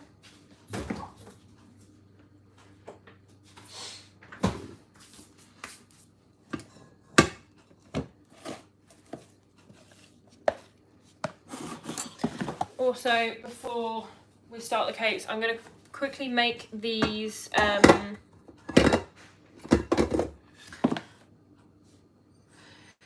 Also, before we start the cakes, I'm going to quickly make these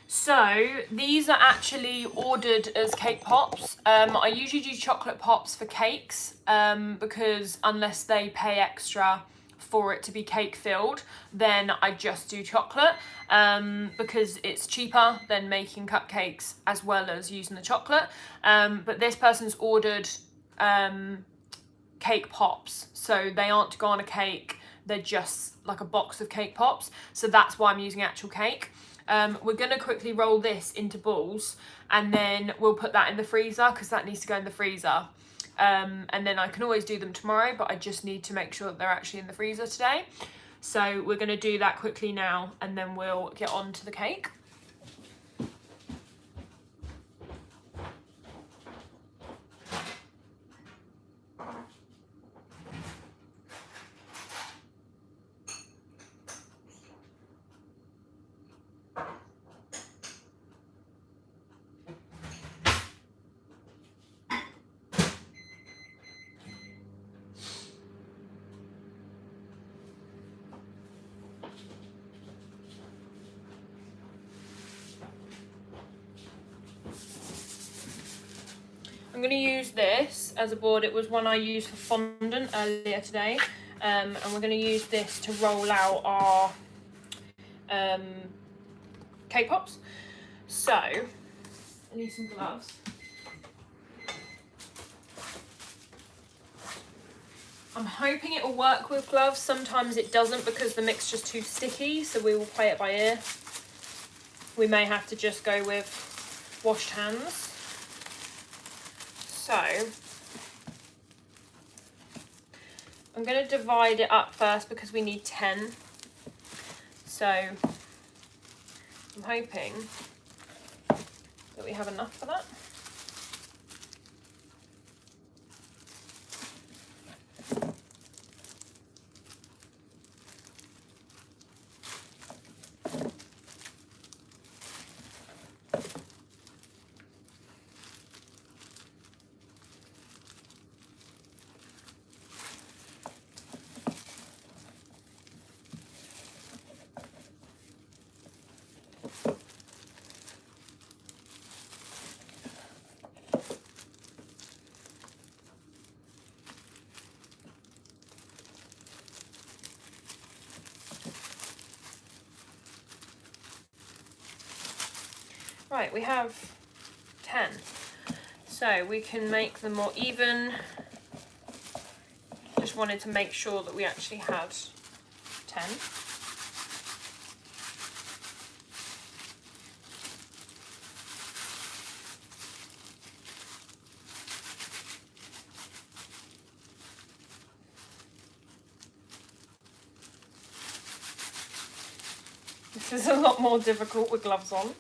so these are actually ordered as cake pops. I usually do chocolate pops for cakes because unless they pay extra for it to be cake filled, then I just do chocolate because it's cheaper than making cupcakes as well as using the chocolate. But this person's ordered cake pops, so they aren't to go on a cake, they're just like a box of cake pops, so that's why I'm using actual cake. We're going to quickly roll this into balls and then we'll put that in the freezer because that needs to go in the freezer. And then I can always do them tomorrow, but I just need to make sure that they're actually in the freezer today. So we're going to do that quickly now and then we'll get on to the cake. I'm going to use this as a board. It was one I used for fondant earlier today. And we're going to use this to roll out our cake pops. So, I need some gloves. I'm hoping it will work with gloves. Sometimes it doesn't because the mixture's too sticky, so we will play it by ear. We may have to just go with washed hands. So, I'm going to divide it up first because we need 10. So, I'm hoping that we have enough for that. Right, we have 10. So we can make them more even. Just wanted to make sure that we actually had 10. This is a lot more difficult with gloves on.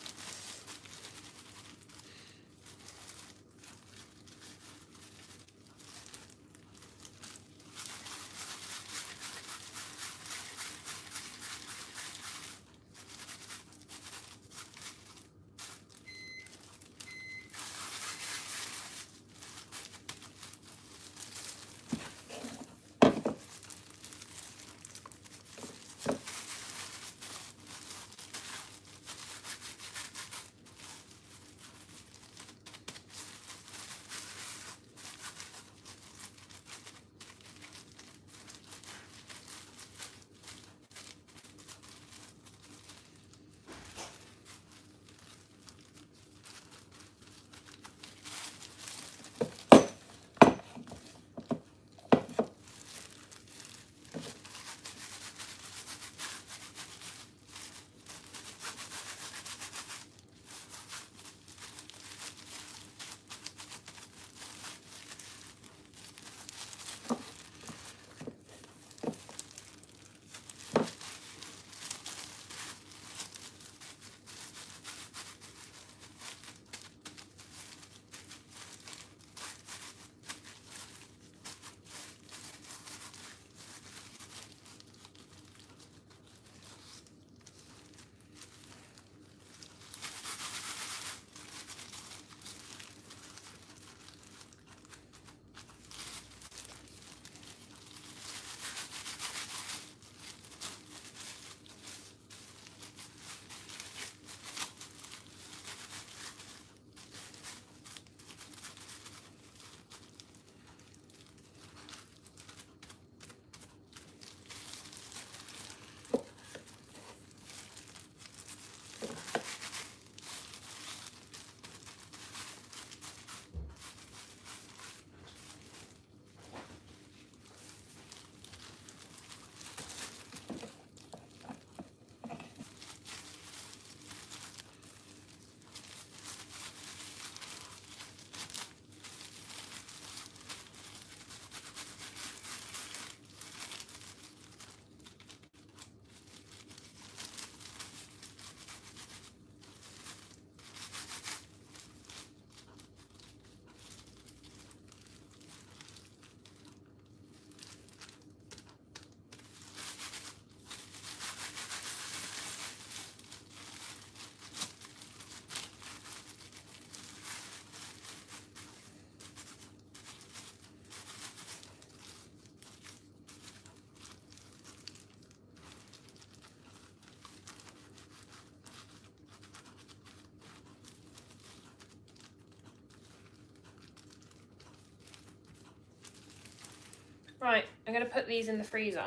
Right, I'm going to put these in the freezer.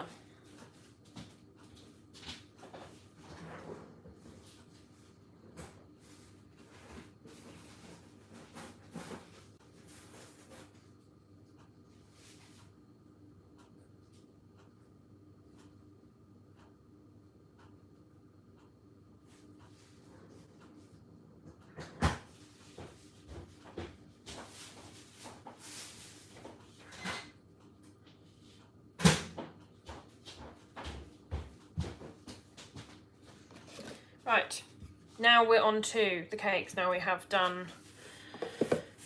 Right, now we're on to the cakes. Now we have done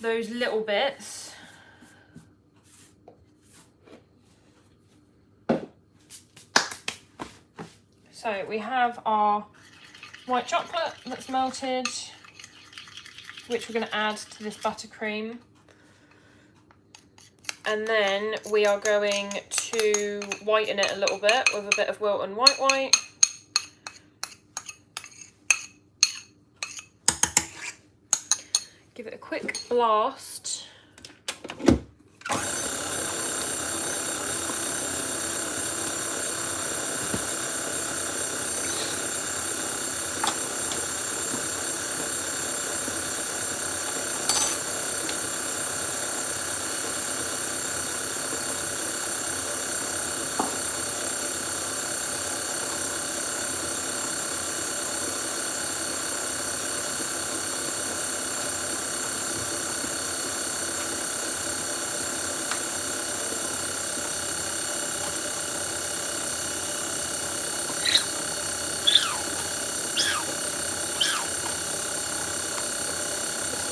those little bits. So we have our white chocolate that's melted, which we're going to add to this buttercream. And then we are going to whiten it a little bit with a bit of Wilton white. Give it a quick blast.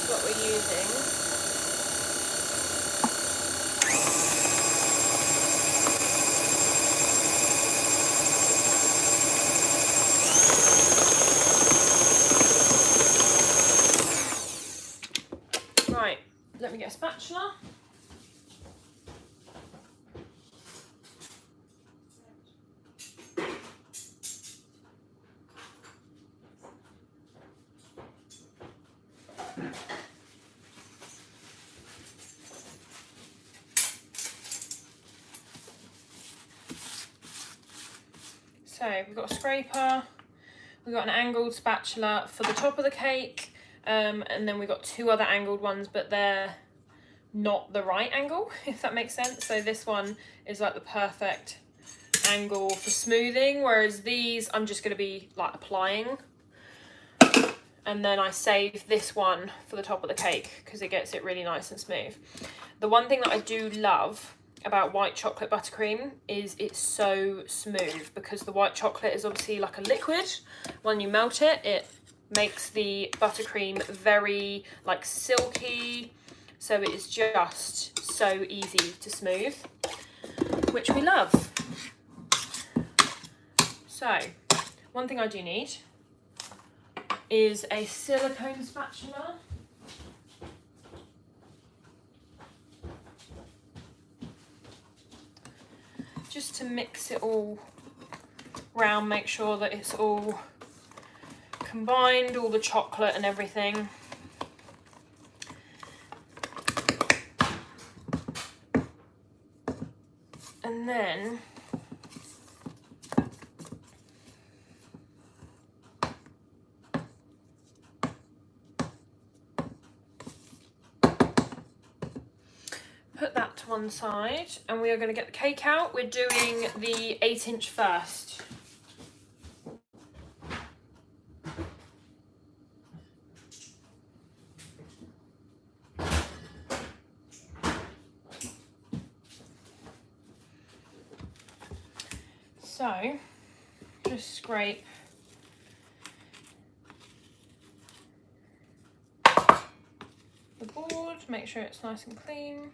What we're using. Right, let me get a spatula. So we've got a scraper, we've got an angled spatula for the top of the cake, and then we've got two other angled ones, but they're not the right angle, if that makes sense. So this one is like the perfect angle for smoothing, whereas these I'm just going to be like applying. And then I save this one for the top of the cake because it gets it really nice and smooth. The one thing that I do love about white chocolate buttercream is it's so smooth, because the white chocolate is obviously like a liquid. When you melt it, it makes the buttercream very like silky, so it is just so easy to smooth, which we love. So one thing I do need is a silicone spatula. Just to mix it all round, make sure that it's all combined, all the chocolate and everything. And then put that to one side, and we are going to get the cake out. We're doing the 8-inch first. So just scrape the board, make sure it's nice and clean.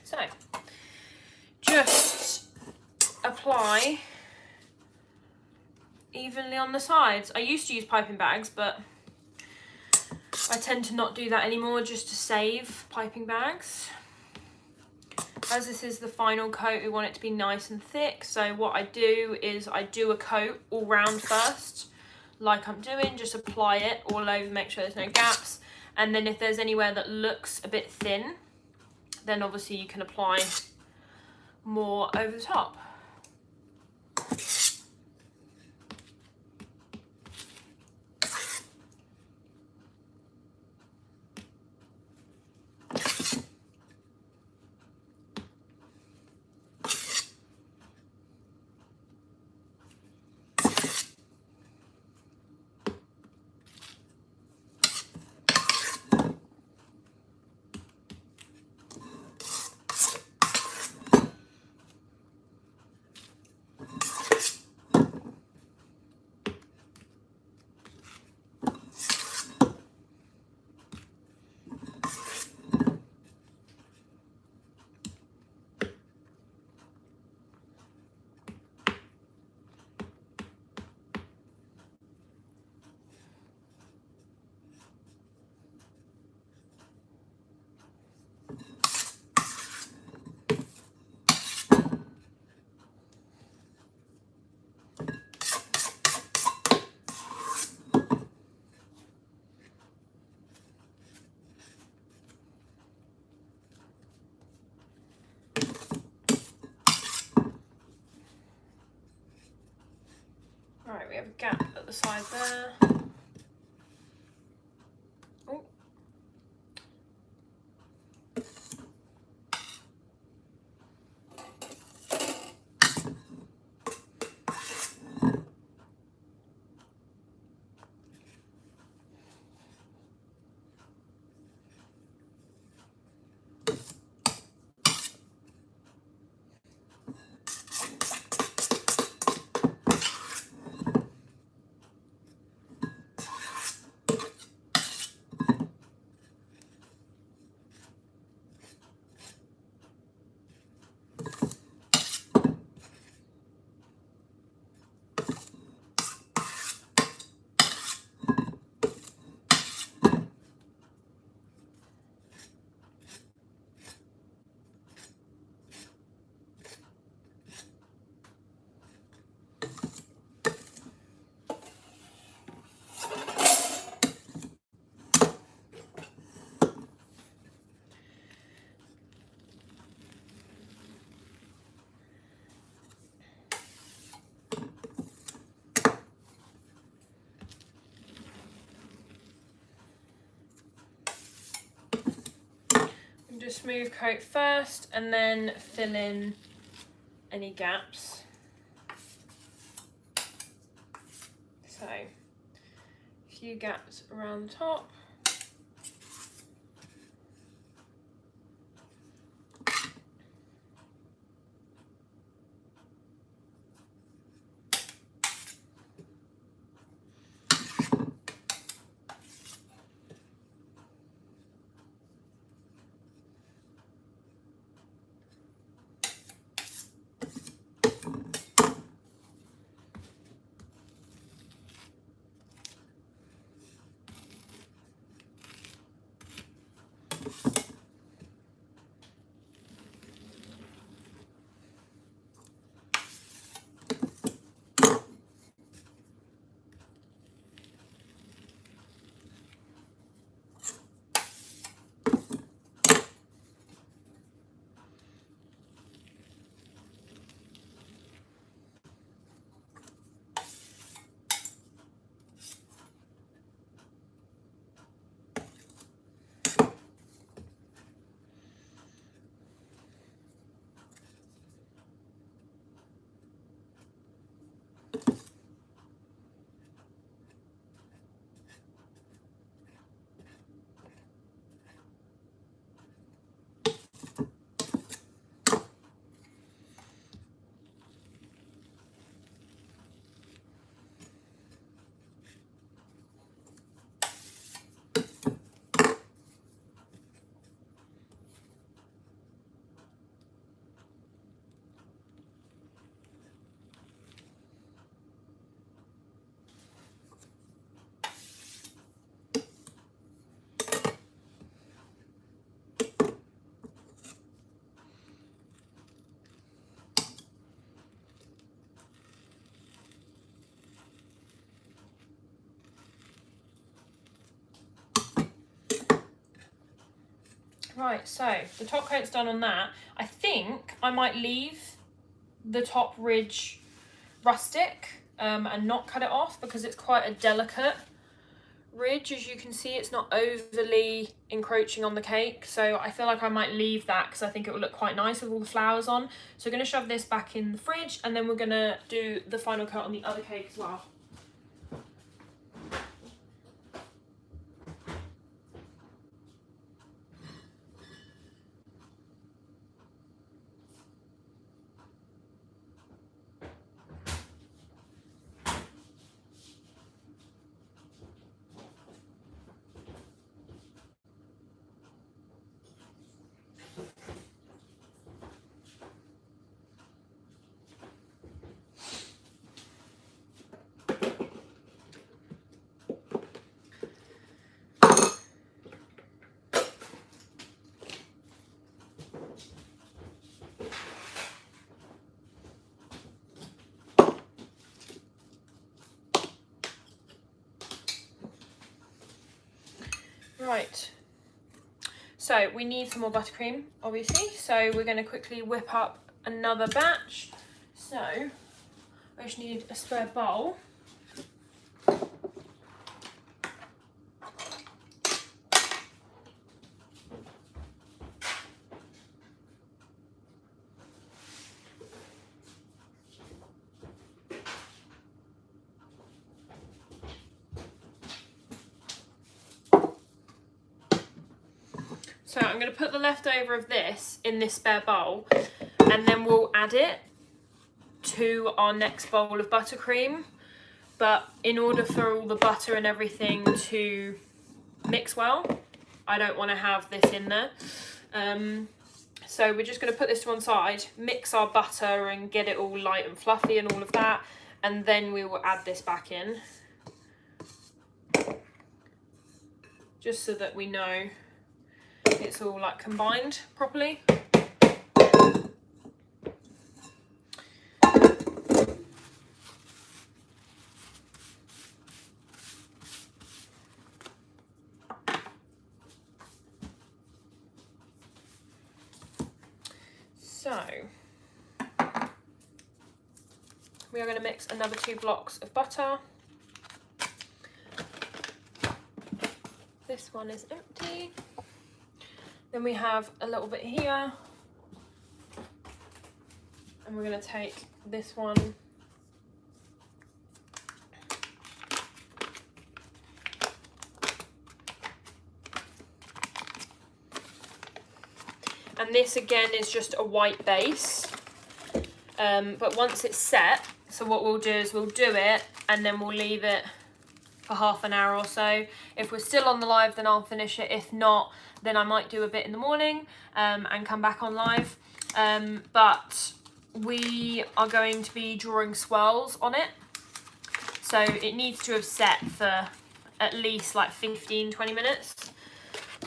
So just apply evenly on the sides. I used to use piping bags, but I tend to not do that anymore, just to save piping bags. As this is the final coat, we want it to be nice and thick. So what I do is I do a coat all round first, like I'm doing, just apply it all over, make sure there's no gaps. And then if there's anywhere that looks a bit thin, then obviously you can apply more over the top. Right, we have a gap at the side there. Oh. Do smooth coat first and then fill in any gaps. So a few gaps around the top. Right, so the top coat's done on that. I think I might leave the top ridge rustic and not cut it off because it's quite a delicate ridge. As you can see, it's not overly encroaching on the cake, so I feel like I might leave that because I think it will look quite nice with all the flowers on. So we're going to shove this back in the fridge and then we're going to do the final coat on the other cake as well. Right, so we need some more buttercream, obviously, so we're going to quickly whip up another batch. So I just need a spare bowl. So I'm going to put the leftover of this in this spare bowl and then we'll add it to our next bowl of buttercream. But in order for all the butter and everything to mix well, I don't want to have this in there. So we're just going to put this to one side, mix our butter and get it all light and fluffy and all of that. And then we will add this back in. Just so that we know it's all like combined properly. So we are going to mix another 2 blocks of butter. This one is empty. Then we have a little bit here, and we're going to take this one and this again is just a white base, but once it's set, so what we'll do is we'll do it and then we'll leave it for half an hour or so. If we're still on the live, then I'll finish it. If not, then I might do a bit in the morning and come back on live. But we are going to be drawing swirls on it. So it needs to have set for at least like 15-20 minutes.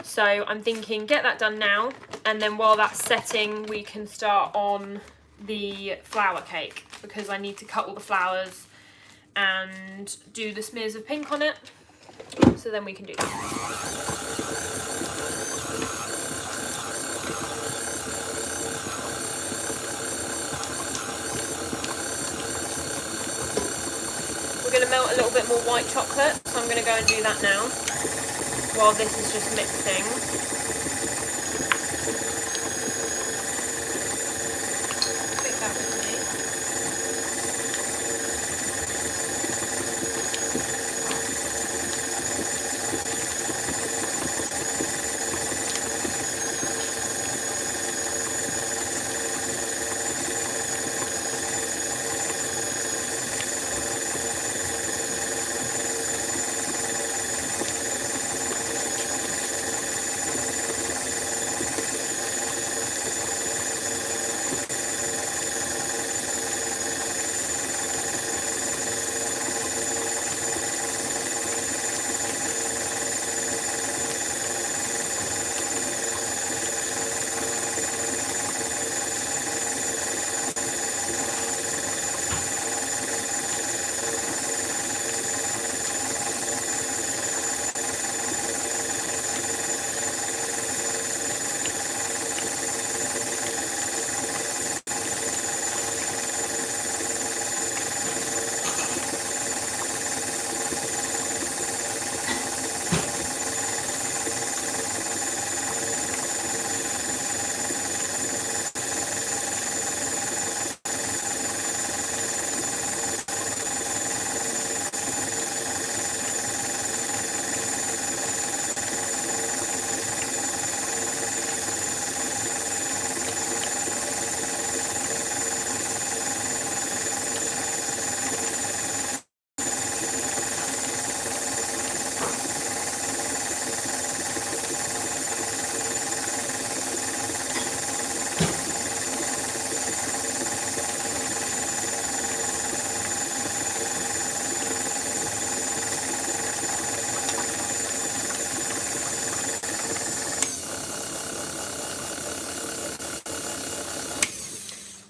So I'm thinking get that done now, and then while that's setting we can start on the flower cake, because I need to cut all the flowers and do the smears of pink on it, so then we can do that. We're going to melt a little bit more white chocolate, so I'm going to go and do that now while this is just mixing. Take that with me.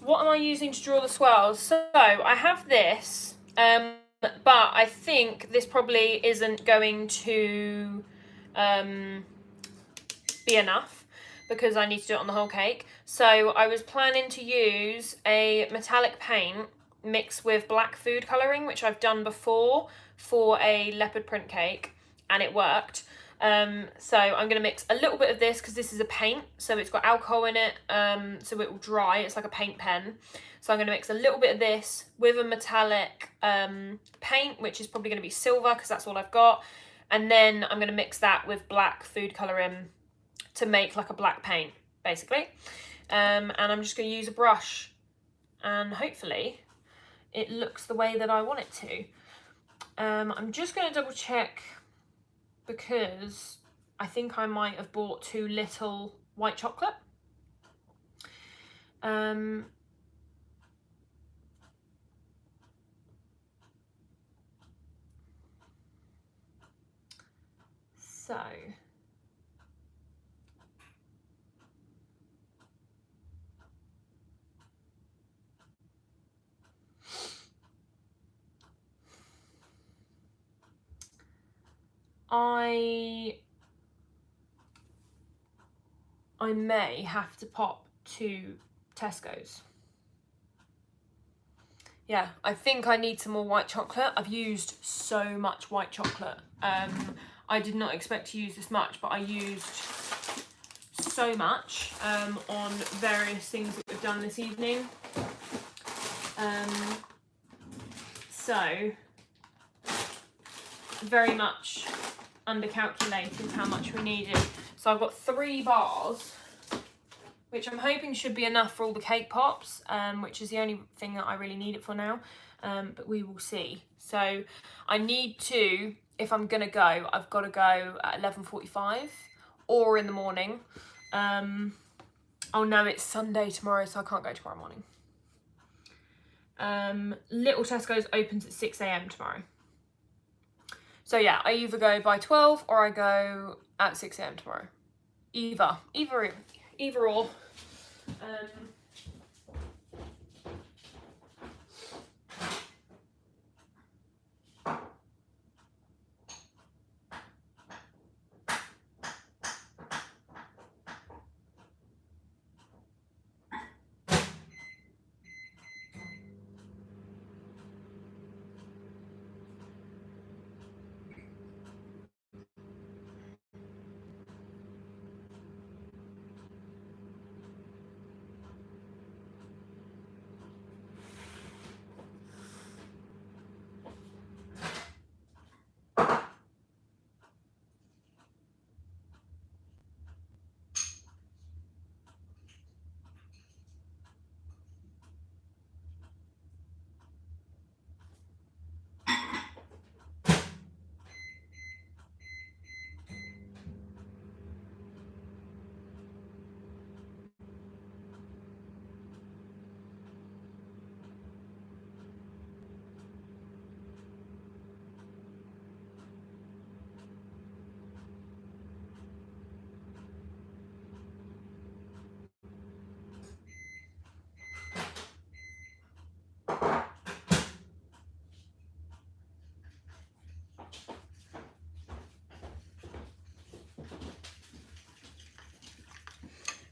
what am I using to draw the swirls? So I have this, but I think this probably isn't going to be enough because I need to do it on the whole cake. So I was planning to use a metallic paint mixed with black food colouring, which I've done before for a leopard print cake, and it worked. So I'm going to mix a little bit of this because this is a paint, so it's got alcohol in it, so it will dry. It's like a paint pen. So I'm going to mix a little bit of this with a metallic paint, which is probably going to be silver because that's all I've got. And then I'm going to mix that with black food colouring to make like a black paint, basically. And I'm just going to use a brush, and hopefully it looks the way that I want it to. I'm just going to double check because I think I might have bought too little white chocolate. So I may have to pop to Tesco's. Yeah, I think I need some more white chocolate. I've used so much white chocolate. I did not expect to use this much, but I used so much on various things that we've done this evening. So very much undercalculated how much we needed. So I've got 3 bars, which I'm hoping should be enough for all the cake pops, which is the only thing that I really need it for now, but we will see. So I need to, if I'm gonna go, I've got to go at 11:45 or in the morning. Oh no, it's Sunday tomorrow, so I can't go tomorrow morning. Little Tesco's opens at 6 AM tomorrow. So yeah, I either go by 12 or I go at 6 AM tomorrow. Either or.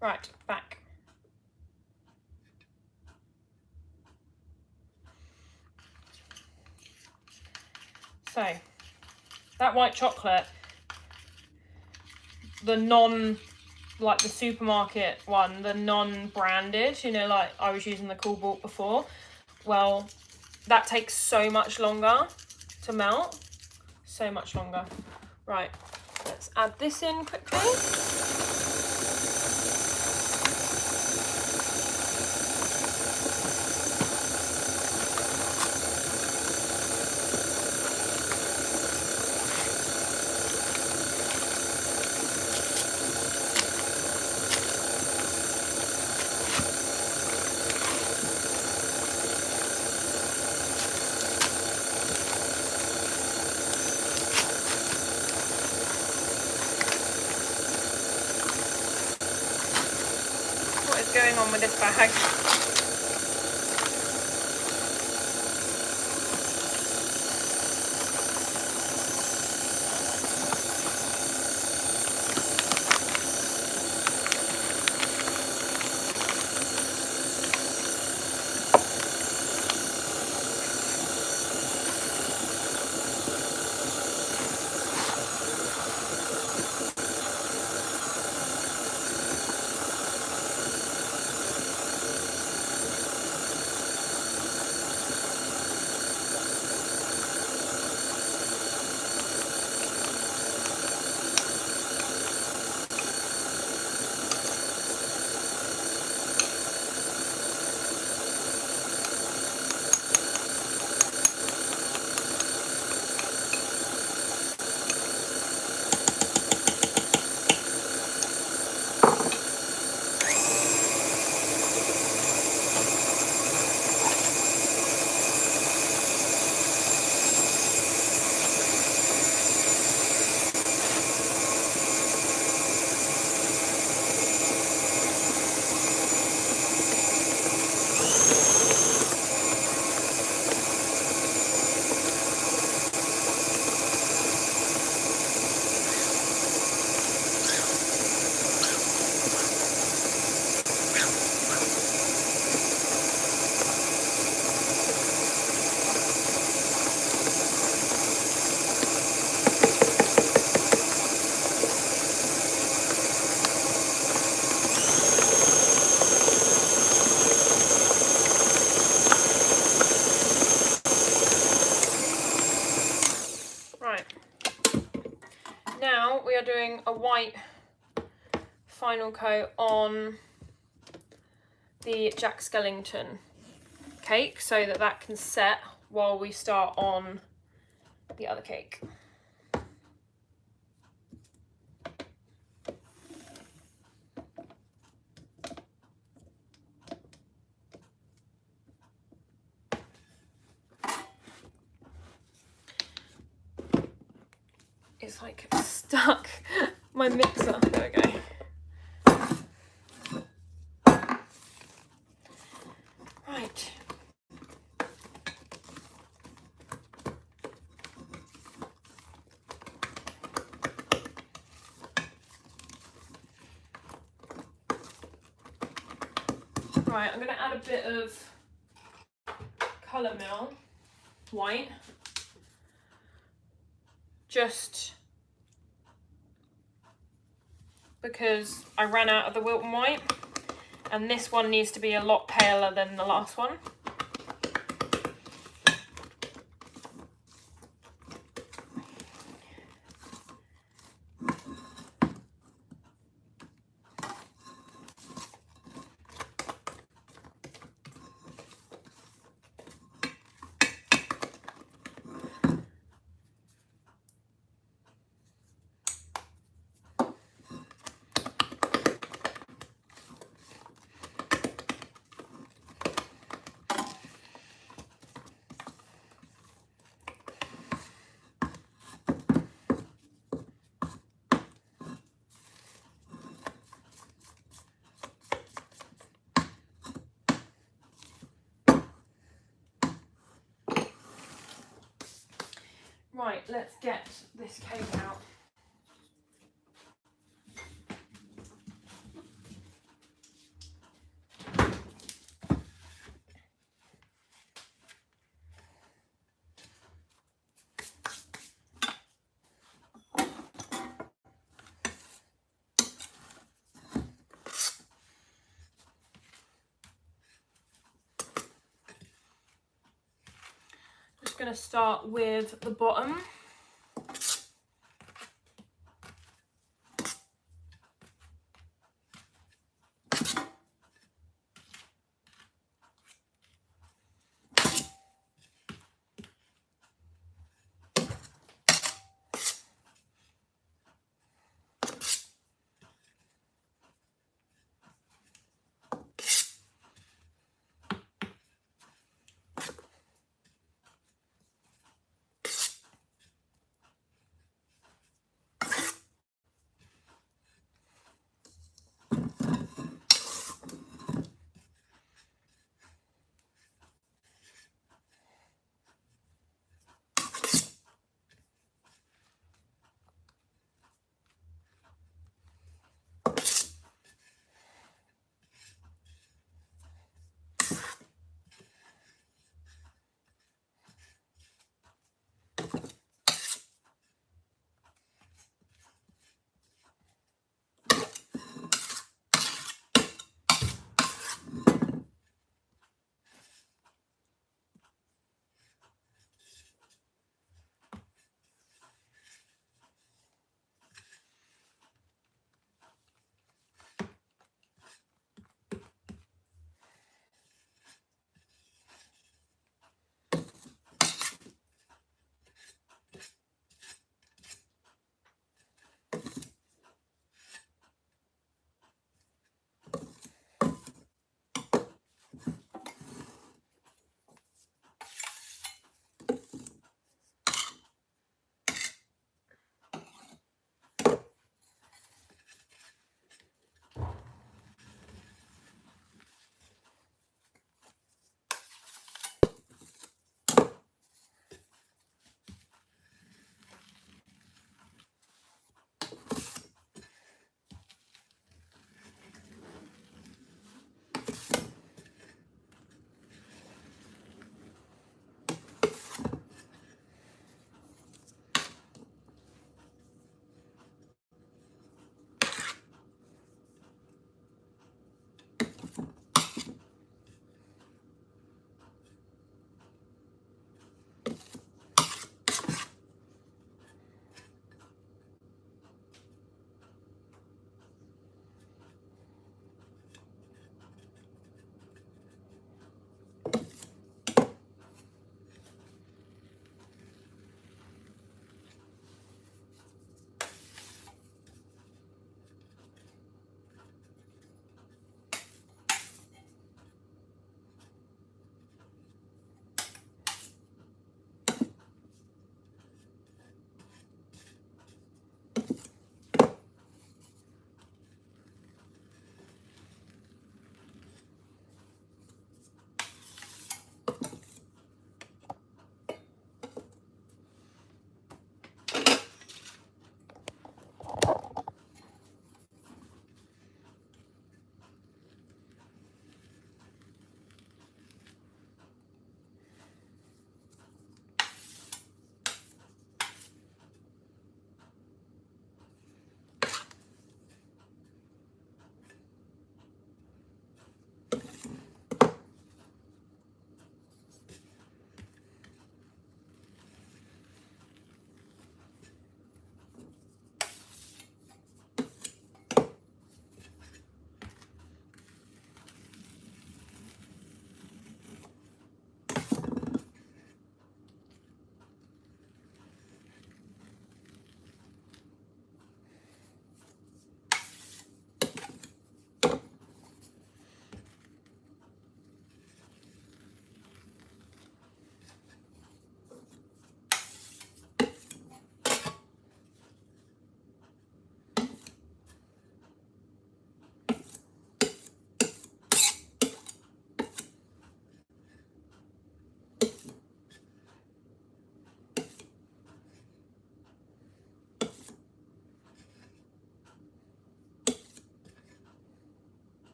Right, back. So, that white chocolate, the like the supermarket one, the non-branded, you know, like I was using the Cool Bought before, well, that takes so much longer to melt. So much longer. Right, let's add this in quickly. Going on with this bag. white final coat on the Jack Skellington cake so that that can set while we start on the other cake. It's like stuck my mixer. There we go. Right. Right, I'm going to add a bit of colour mill white. Just because I ran out of the Wilton white, and this one needs to be a lot paler than the last one. Right, let's get this cake out. Just going to start with the bottom.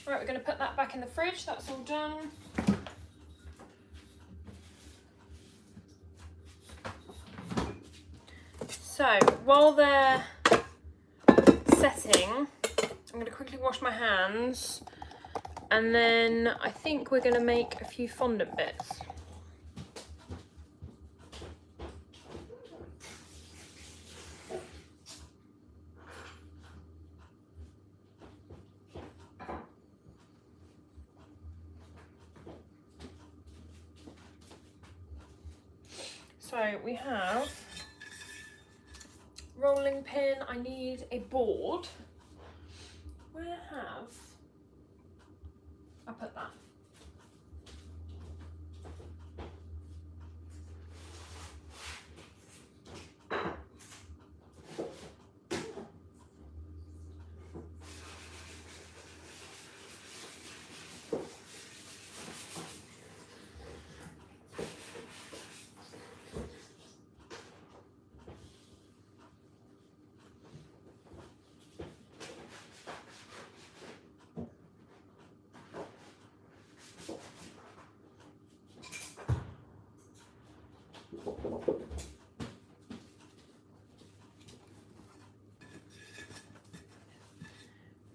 Right, we're going to put that back in the fridge. That's all done. So while they're setting, I'm going to quickly wash my hands, and then I think we're going to make a few fondant bits. So we have rolling pin. I need a board. Where have I put that?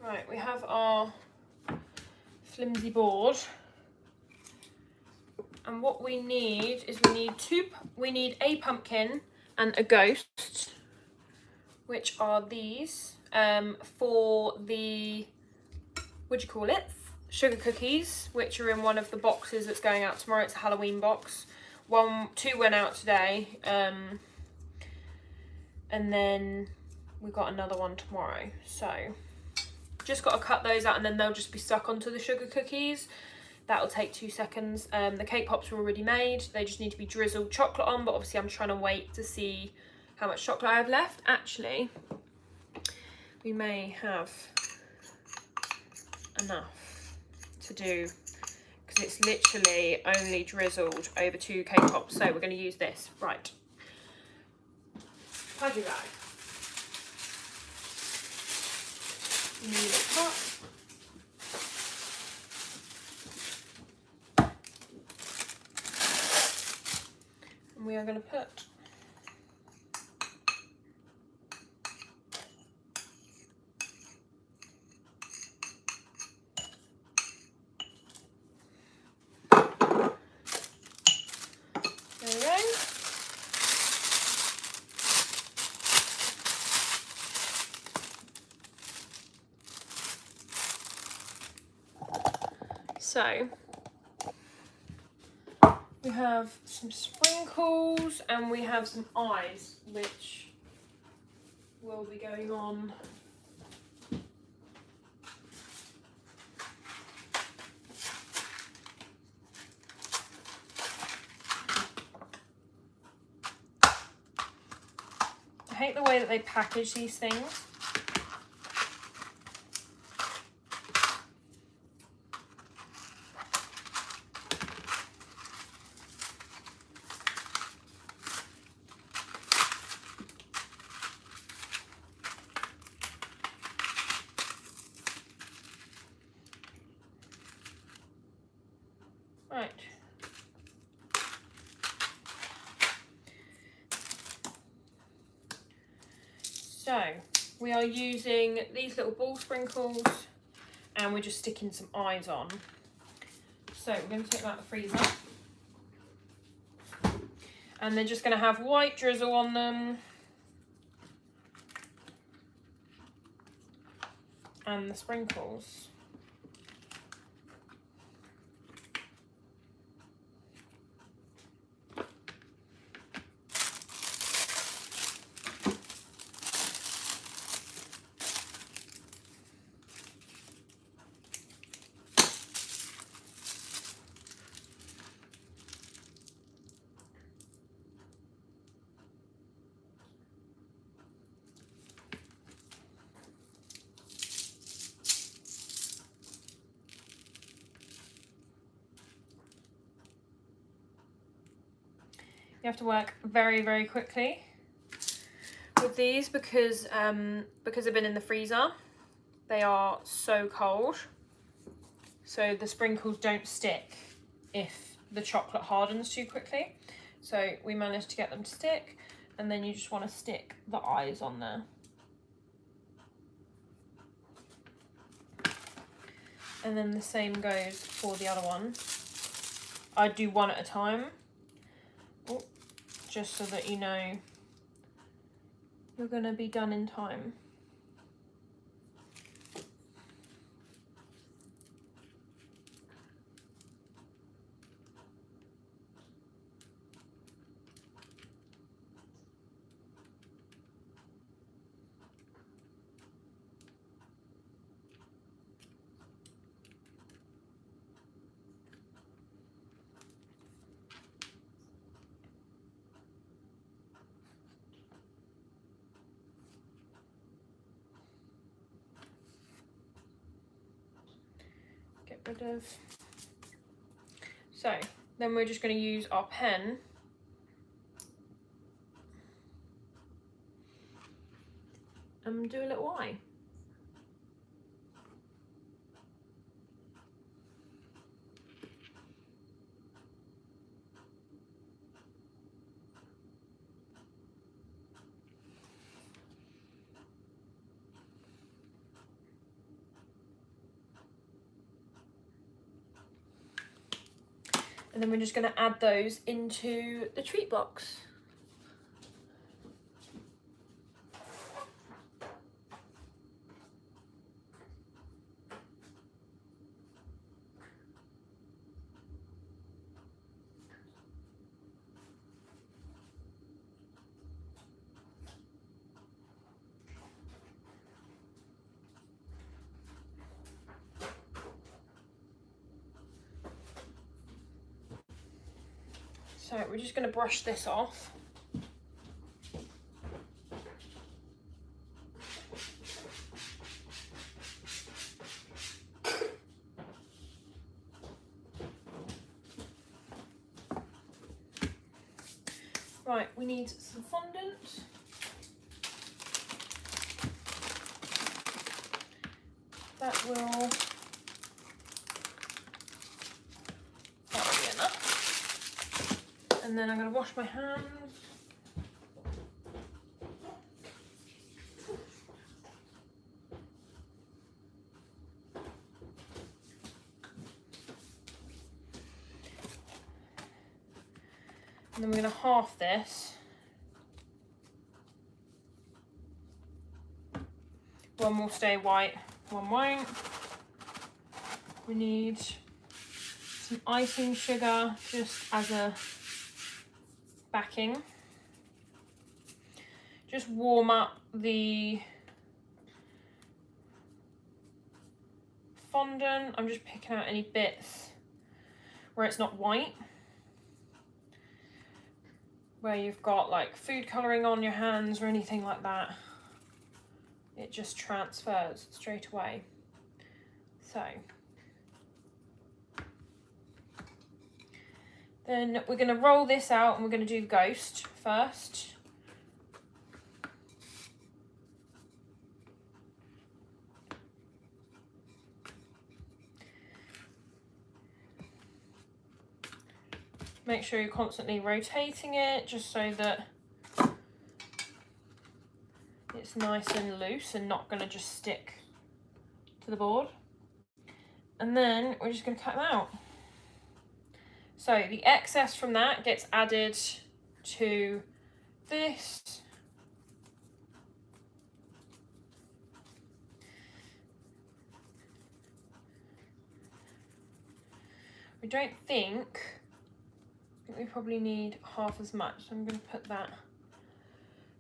Right, we have our flimsy board, and what we need is we need a pumpkin and a ghost, which are these for the, what do you call it, sugar cookies, which are in one of the boxes that's going out tomorrow. It's a Halloween box. Two went out today, and then we got another one tomorrow. So just got to cut those out, and then they'll just be stuck onto the sugar cookies. That'll take 2 seconds. The cake pops are already made. They just need to be drizzled chocolate on, but obviously I'm trying to wait to see how much chocolate I have left. Actually, we may have enough to do, because it's literally only drizzled over 2 cake pops. So we're going to use this. Right. Pudgy bag. You need a cup. And we are going to put there we go. So we have some sprinkles and we have some eyes, which will be going on . I hate the way that they package these things. Right. So we are using these little ball sprinkles, and we're just sticking some eyes on. So we're going to take them out of the freezer, and they're just going to have white drizzle on them, and the sprinkles. You have to work very, very quickly with these because they've been in the freezer. They are so cold. so the sprinkles don't stick if the chocolate hardens too quickly. So we managed to get them to stick, and then you just want to stick the eyes on there. And then the same goes for the other one. I do one at a time, just so that you know you're going to be done in time. Get rid of. So then we're just going to use our pen and do a little eye. And then we're just going to add those into the treat box. So we're just going to brush this off. Right, we need some fondant. That will be enough. And then I'm going to wash my hands. And then we're going to half this. One will stay white, one won't. We need some icing sugar just as a backing. Just warm up the fondant. I'm just picking out any bits where it's not white, where you've got like food colouring on your hands or anything like that. It just transfers straight away. So then we're going to roll this out and we're going to do the ghost first. Make sure you're constantly rotating it just so that it's nice and loose and not going to just stick to the board. And then we're just going to cut them out. So the excess from that gets added to this. We don't think, we probably need half as much. So I'm going to put that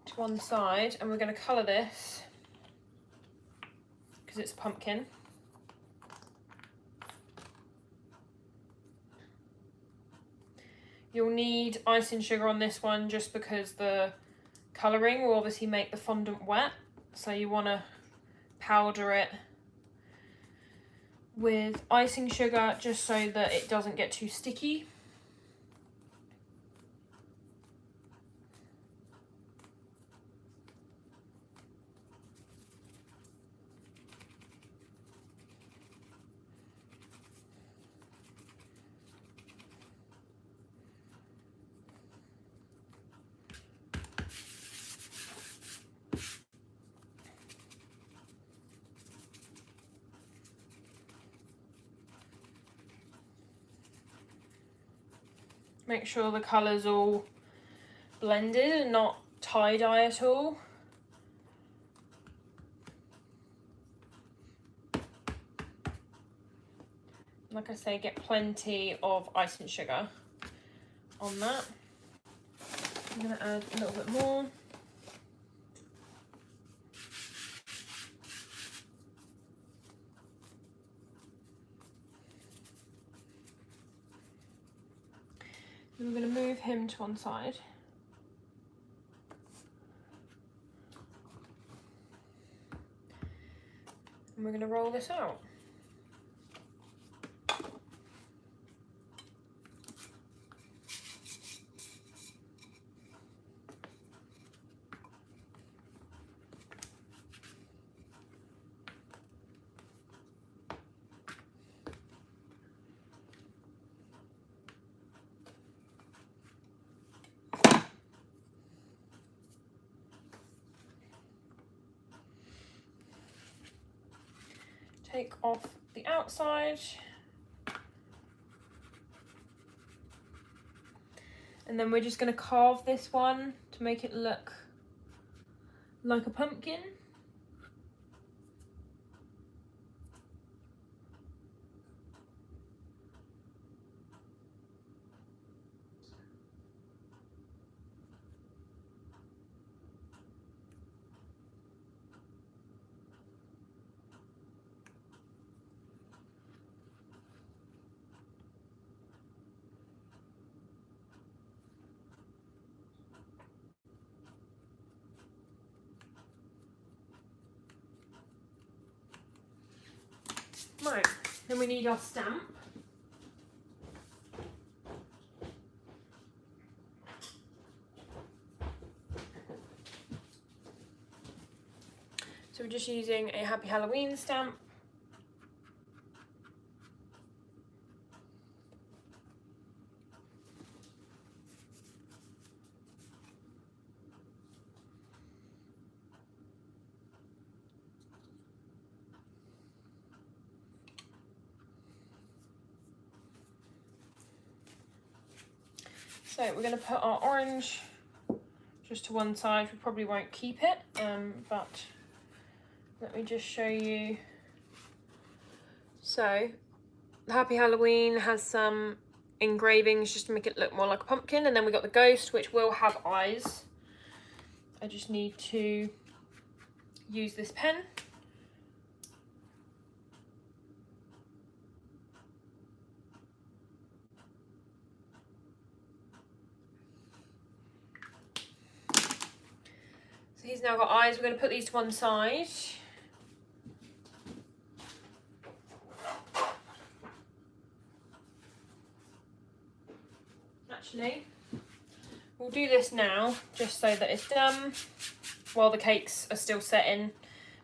to one side and we're going to colour this because it's pumpkin. You'll need icing sugar on this one just because the colouring will obviously make the fondant wet. So you want to powder it with icing sugar just so that it doesn't get too sticky. Make sure the colour's all blended and not tie-dye at all. Like I say, get plenty of icing sugar on that. I'm going to add a little bit more. Then we're going to move him to one side. And we're going to roll this out. Take off the outside, and then we're just going to carve this one to make it look like a pumpkin. Right, then we need our stamp. So we're just using a Happy Halloween stamp. So we're going to put our orange just to one side. We probably won't keep it, but let me just show you. So Happy Halloween has some engravings just to make it look more like a pumpkin, and then we got the ghost, which will have eyes. I just need to use this pen. He's now got eyes. We're going to put these to one side. Actually, we'll do this now just so that it's done while the cakes are still setting.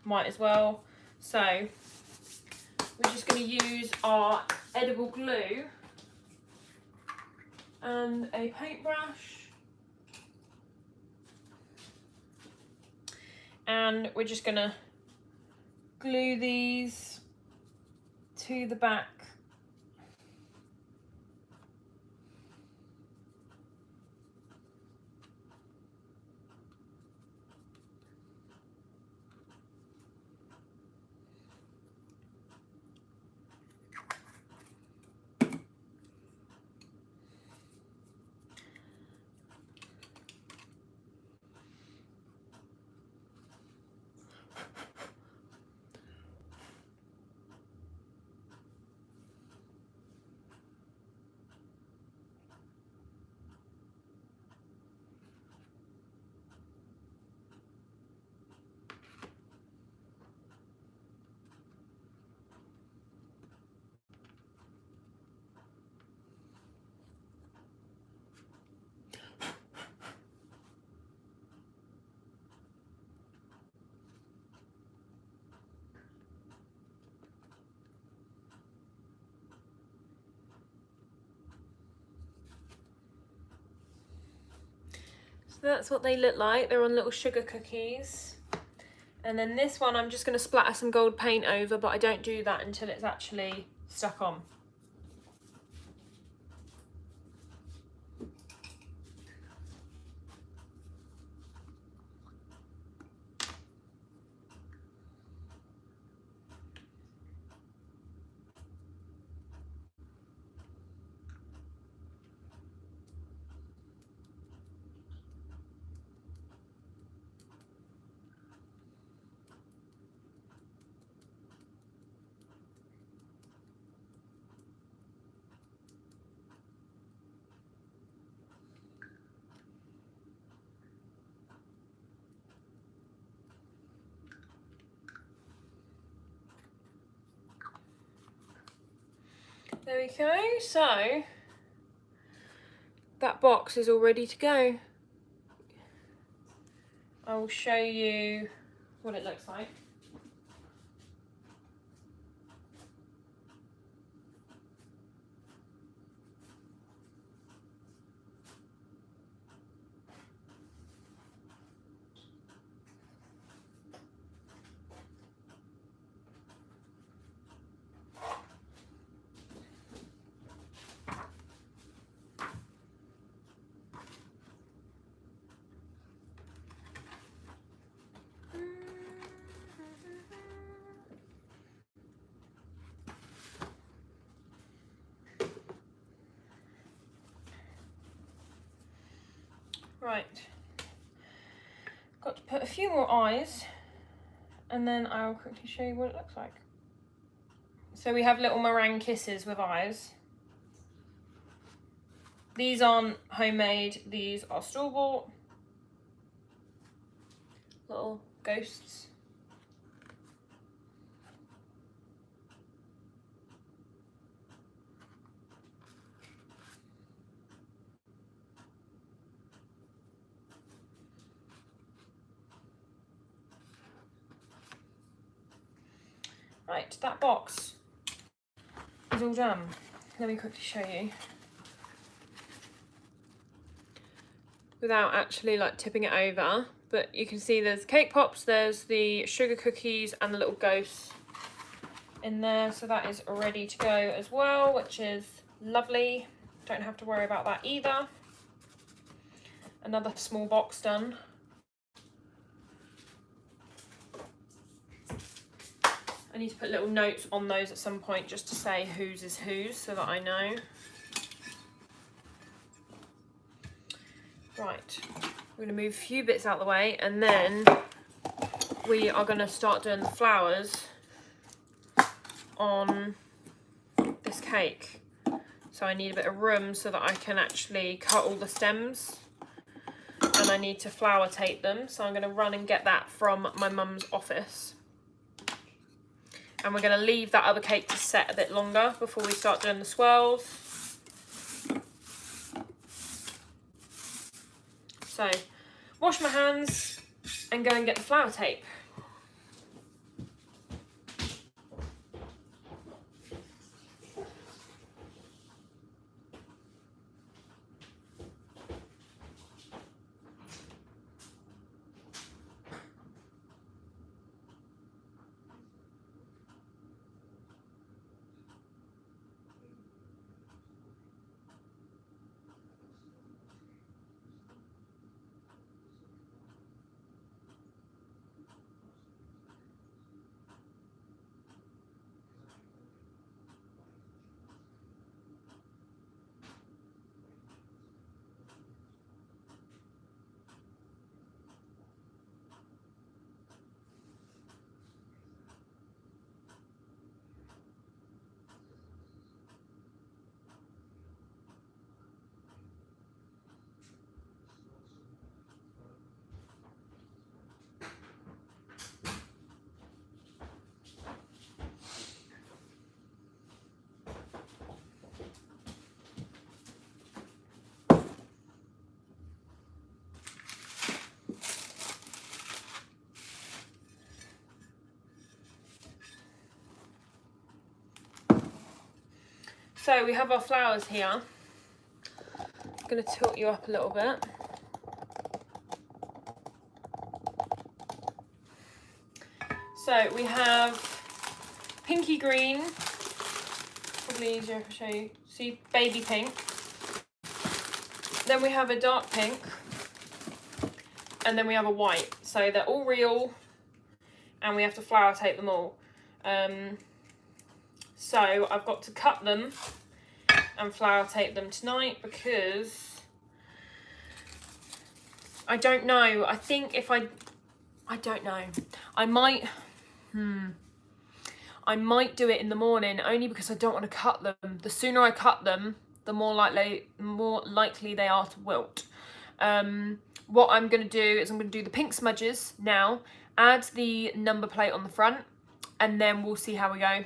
Might as well. So we're just going to use our edible glue and a paintbrush. And we're just gonna glue these to the back. So that's what they look like. They're on little sugar cookies. And then this one I'm just going to splatter some gold paint over, but I don't do that until it's actually stuck on. There we go. So that box is all ready to go. I will show you what it looks like. Right, got to put a few more eyes and then I'll quickly show you what it looks like. So we have little meringue kisses with eyes. These aren't homemade, these are store-bought. Little ghosts. Right, that box is all done. Let me quickly show you. Without actually like tipping it over, but you can see there's cake pops, there's the sugar cookies and the little ghosts in there. So that is ready to go as well, which is lovely. Don't have to worry about that either. Another small box done. I need to put little notes on those at some point just to say whose is whose so that I know. Right, we're going to move a few bits out of the way and then we are going to start doing the flowers on this cake. So I need a bit of room so that I can actually cut all the stems and I need to flower tape them. So I'm going to run and get that from my mum's office. And we're going to leave that other cake to set a bit longer before we start doing the swirls. So, wash my hands and go and get the flower tape. So we have our flowers here. I'm going to tilt you up a little bit. So we have pinky green, probably easier if I show you. See, baby pink. Then we have a dark pink. And then we have a white. So they're all real and we have to flower tape them all. So I've got to cut them and flower tape them tonight because I don't know. I think if I don't know. I might do it in the morning only because I don't want to cut them. The sooner I cut them, the more likely they are to wilt. What I'm going to do is I'm going to do the pink smudges now, add the number plate on the front, and then we'll see how we go.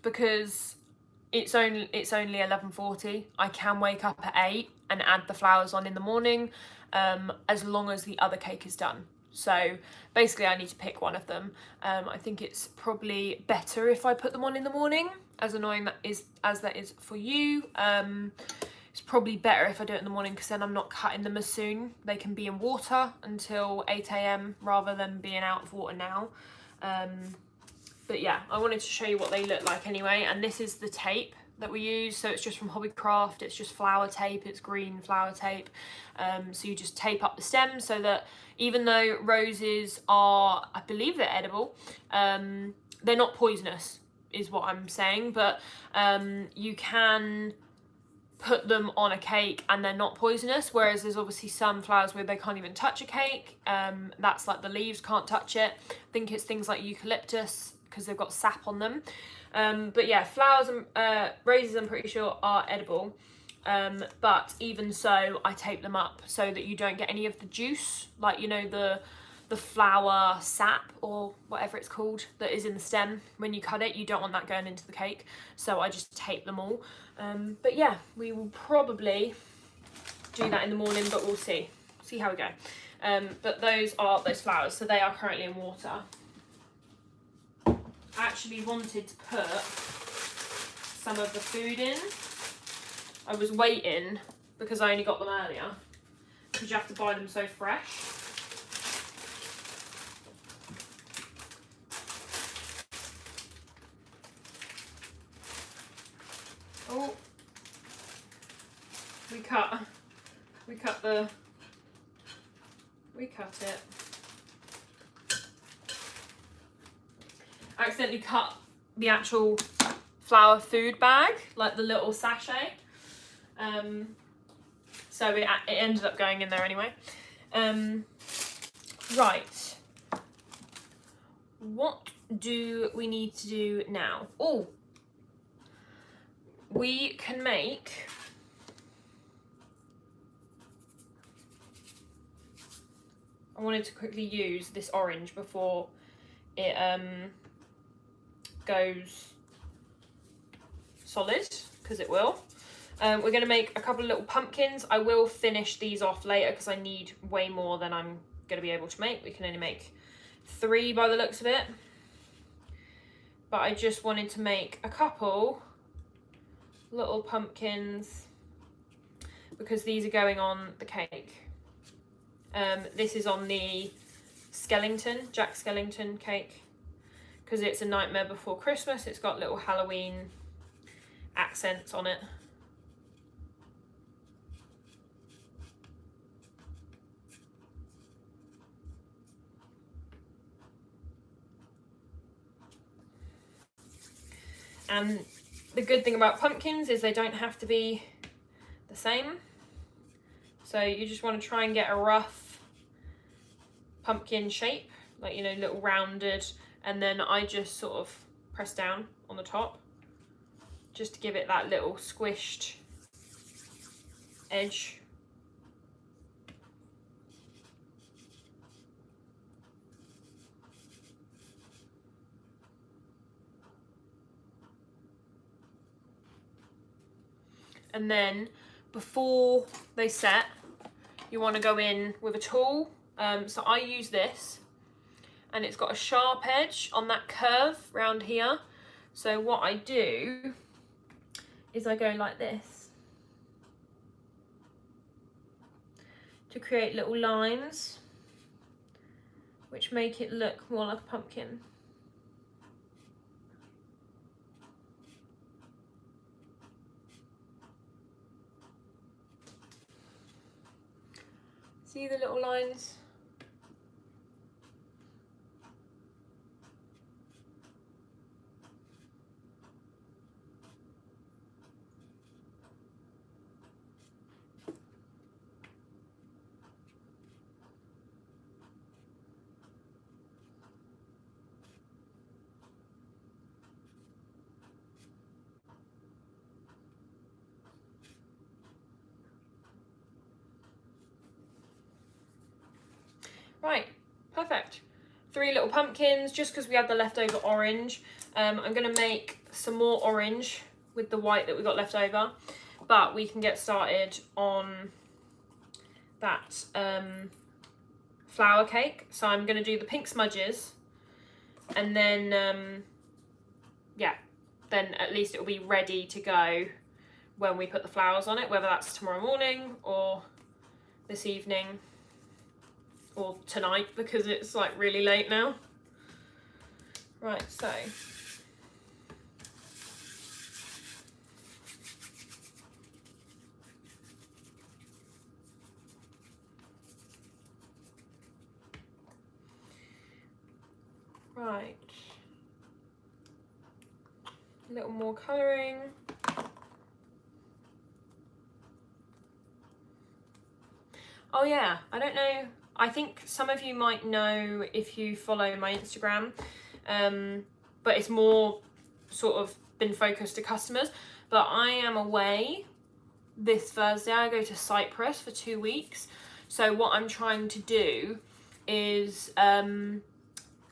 Because it's only 11:40. I can wake up at 8 and add the flowers on in the morning, as long as the other cake is done. So basically I need to pick one of them. I think it's probably better if I put them on in the morning, as annoying as that is for you. It's probably better if I do it in the morning, because then I'm not cutting them as soon. They can be in water until 8 AM rather than being out of water now. But yeah, I wanted to show you what they look like anyway. And this is the tape that we use. So it's just from Hobbycraft. It's just flower tape. It's green flower tape. So you just tape up the stem so that even though roses are, I believe they're edible, they're not poisonous is what I'm saying. But you can put them on a cake and they're not poisonous, whereas there's obviously some flowers where they can't even touch a cake. That's like the leaves can't touch it. I think it's things like eucalyptus, because they've got sap on them. But yeah, flowers and roses I'm pretty sure are edible, but even so I tape them up so that you don't get any of the juice, like, you know, the flower sap or whatever it's called that is in the stem. When you cut it, you don't want that going into the cake, so I just tape them all. But yeah, we will probably do that in the morning, but we'll see how we go. But those are those flowers, so they are currently in water. I actually wanted to put some of the food in. I was waiting because I only got them earlier, because you have to buy them so fresh. Oh, we cut it. I accidentally cut the actual flower food bag, like the little sachet. So it ended up going in there anyway. Right. What do we need to do now? Oh, we can make I wanted to quickly use this orange before it goes solid, because it will. We're going to make a couple of little pumpkins. I will finish these off later because I need way more than I'm going to be able to make. We can only make 3 by the looks of it. But I just wanted to make a couple little pumpkins because these are going on the cake. This is on the Jack Skellington cake, because it's A Nightmare Before Christmas. It's got little Halloween accents on it. And the good thing about pumpkins is they don't have to be the same. So you just want to try and get a rough pumpkin shape, like, you know, little rounded, and then I just sort of press down on the top just to give it that little squished edge. And then before they set, you want to go in with a tool. So I use this, and it's got a sharp edge on that curve round here. So what I do is I go like this to create little lines which make it look more like a pumpkin. See the little lines? Right, perfect. 3 little pumpkins, just because we had the leftover orange. I'm going to make some more orange with the white that we got left over, but we can get started on that flower cake. So I'm going to do the pink smudges, and then yeah, then at least it will be ready to go when we put the flowers on it, whether that's tomorrow morning or this evening or tonight, because it's like really late now. Right, so right, a little more colouring. Oh yeah, I don't know, I think some of you might know if you follow my Instagram, but it's more sort of been focused to customers. But I am away this Thursday. I go to Cyprus for 2 weeks. So what I'm trying to do is,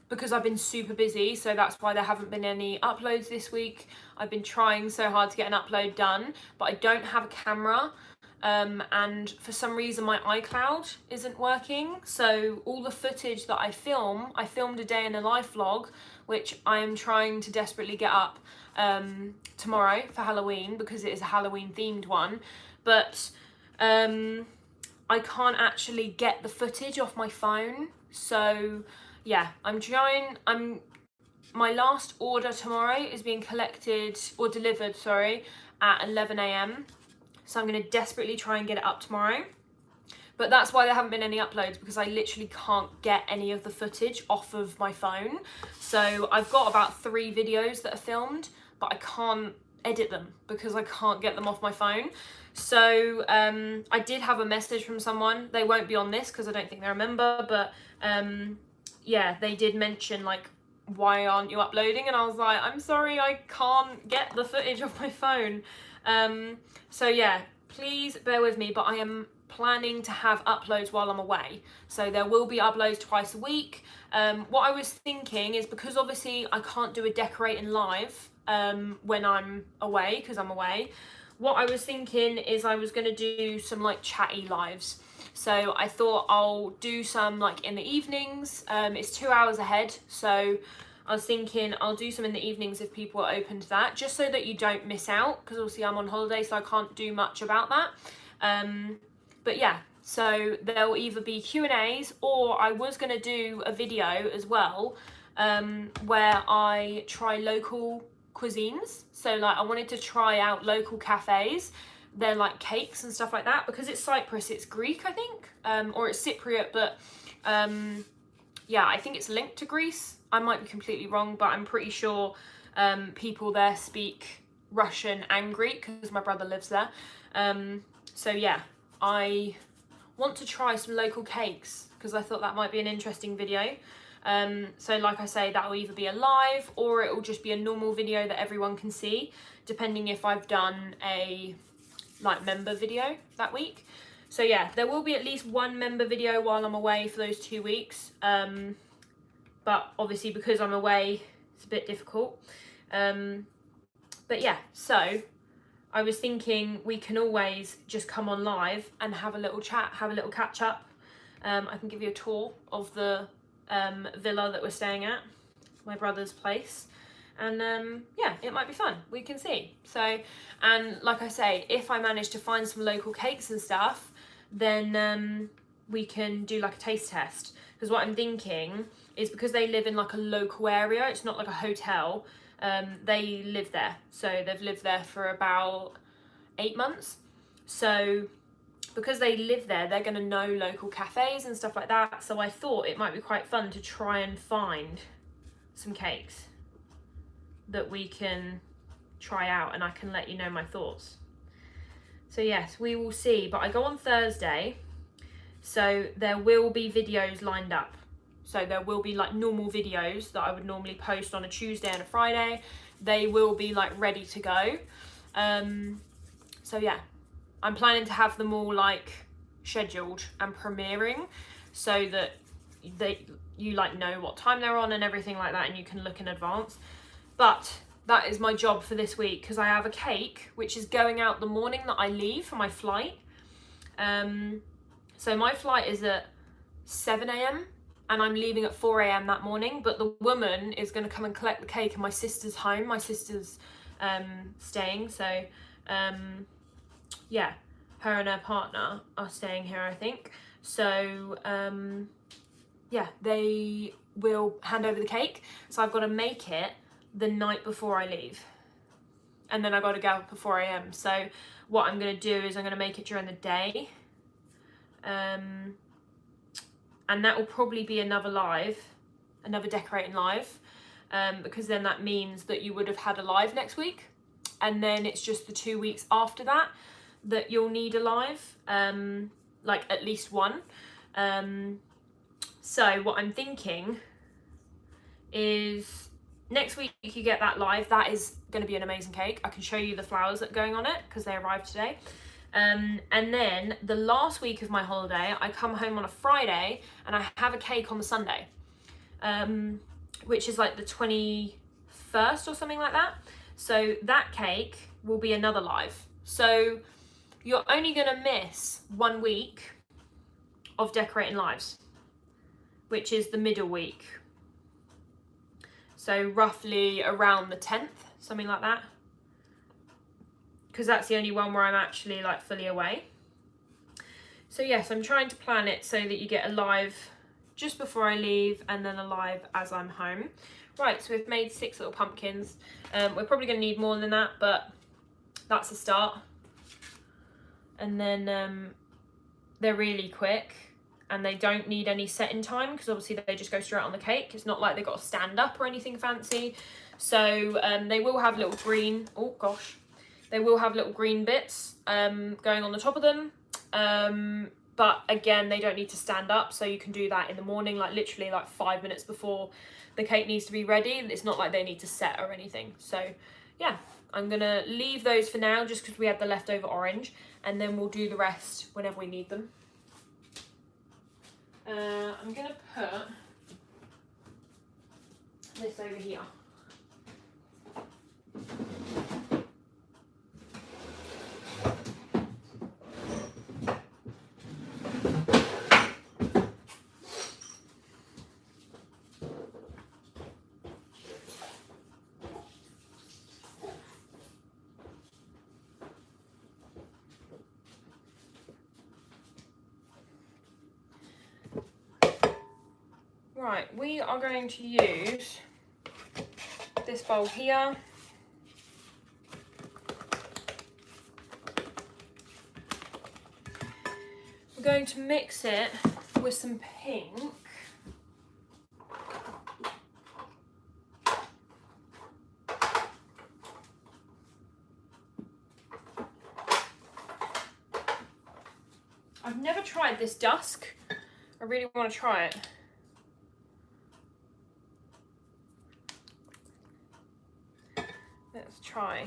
because I've been super busy, so that's why there haven't been any uploads this week. I've been trying so hard to get an upload done, but I don't have a camera. And for some reason my iCloud isn't working, so all the footage that I filmed a day in a life vlog, which I am trying to desperately get up tomorrow for Halloween, because it is a Halloween themed one, but I can't actually get the footage off my phone. So yeah, my last order tomorrow is being collected, or delivered, sorry, at 11 AM. So I'm going to desperately try and get it up tomorrow. But that's why there haven't been any uploads, because I literally can't get any of the footage off of my phone. So I've got about 3 videos that are filmed, but I can't edit them because I can't get them off my phone. So I did have a message from someone. They won't be on this because I don't think they're a member, but yeah, they did mention like, why aren't you uploading? And I was like, I'm sorry, I can't get the footage off my phone. So yeah, please bear with me, but I am planning to have uploads while I'm away. So there will be uploads twice a week. What I was thinking is, because obviously I can't do a decorating live when I'm away, because I'm away, what I was thinking is I was going to do some like chatty lives. So I thought I'll do some like in the evenings. It's 2 hours ahead, so I was thinking I'll do some in the evenings if people are open to that, just so that you don't miss out, because obviously I'm on holiday, so I can't do much about that. But yeah, so there'll either be Q&As, or I was going to do a video as well where I try local cuisines. So like, I wanted to try out local cafes, they're like cakes and stuff like that, because it's Cyprus, it's Greek I think, or it's Cypriot, but yeah, I think it's linked to Greece. I might be completely wrong, but I'm pretty sure people there speak Russian and Greek, because my brother lives there. So yeah, I want to try some local cakes, because I thought that might be an interesting video. So like I say, that will either be a live, or it will just be a normal video that everyone can see, depending if I've done a like member video that week. So yeah, there will be at least one member video while I'm away for those 2 weeks. But obviously because I'm away, it's a bit difficult. But yeah, so I was thinking we can always just come on live and have a little chat, have a little catch up. I can give you a tour of the villa that we're staying at, my brother's place. And yeah, it might be fun, we can see. So, and like I say, if I manage to find some local cakes and stuff, then we can do like a taste test. Because what I'm thinking is, because they live in like a local area, it's not like a hotel, they live there. So they've lived there for about 8 months. So because they live there, they're going to know local cafes and stuff like that. So I thought it might be quite fun to try and find some cakes that we can try out, and I can let you know my thoughts. So yes, we will see. But I go on Thursday, so there will be videos lined up. So there will be like normal videos that I would normally post on a Tuesday and a Friday. They will be like ready to go. So yeah, I'm planning to have them all like scheduled and premiering, so that you like know what time they're on and everything like that, and you can look in advance. But that is my job for this week, because I have a cake which is going out the morning that I leave for my flight. So my flight is at 7 a.m. and I'm leaving at 4 a.m. that morning, but the woman is going to come and collect the cake in my sister's home. My sister's staying, so yeah, her and her partner are staying here, I think. So yeah, they will hand over the cake, so I've got to make it the night before I leave, and then I got to go up at 4 a.m. So what I'm going to do is I'm going to make it during the day, and that will probably be another decorating live, because then that means that you would have had a live next week, and then it's just the 2 weeks after that that you'll need a live, like at least one. So what I'm thinking is next week you get that live. That is going to be an amazing cake. I can show you the flowers that are going on it because they arrived today. And then the last week of my holiday, I come home on a Friday and I have a cake on the Sunday, which is like the 21st or something like that. So that cake will be another live. So you're only going to miss 1 week of decorating lives, which is the middle week. So roughly around the 10th, something like that. Because that's the only one where I'm actually like fully away. So yes, I'm trying to plan it so that you get a live just before I leave and then a live as I'm home. Right, so we've made 6 little pumpkins. We're probably going to need more than that, but that's a start. And then they're really quick and they don't need any setting time because obviously they just go straight on the cake. It's not like they've got to stand up or anything fancy. So they will have little green, oh gosh, they will have little green bits going on the top of them. But again, they don't need to stand up, so you can do that in the morning, like literally like 5 minutes before the cake needs to be ready. It's not like they need to set or anything. So yeah, I'm gonna leave those for now just because we had the leftover orange, and then we'll do the rest whenever we need them. I'm gonna put this over here. Right, we are going to use this bowl here. We're going to mix it with some pink. I've never tried this dusk. I really want to try it. Let's try.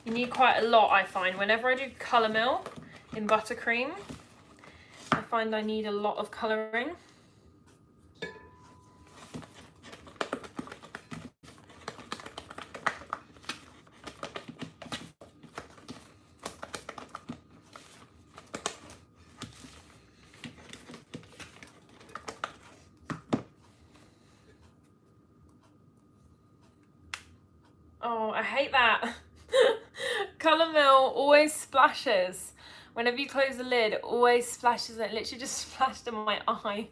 You need quite a lot, I find. Whenever I do colour mill in buttercream, I find I need a lot of colouring. Oh, I hate that. Colour mill always splashes. Whenever you close the lid, it always splashes. It literally just splashed in my eye.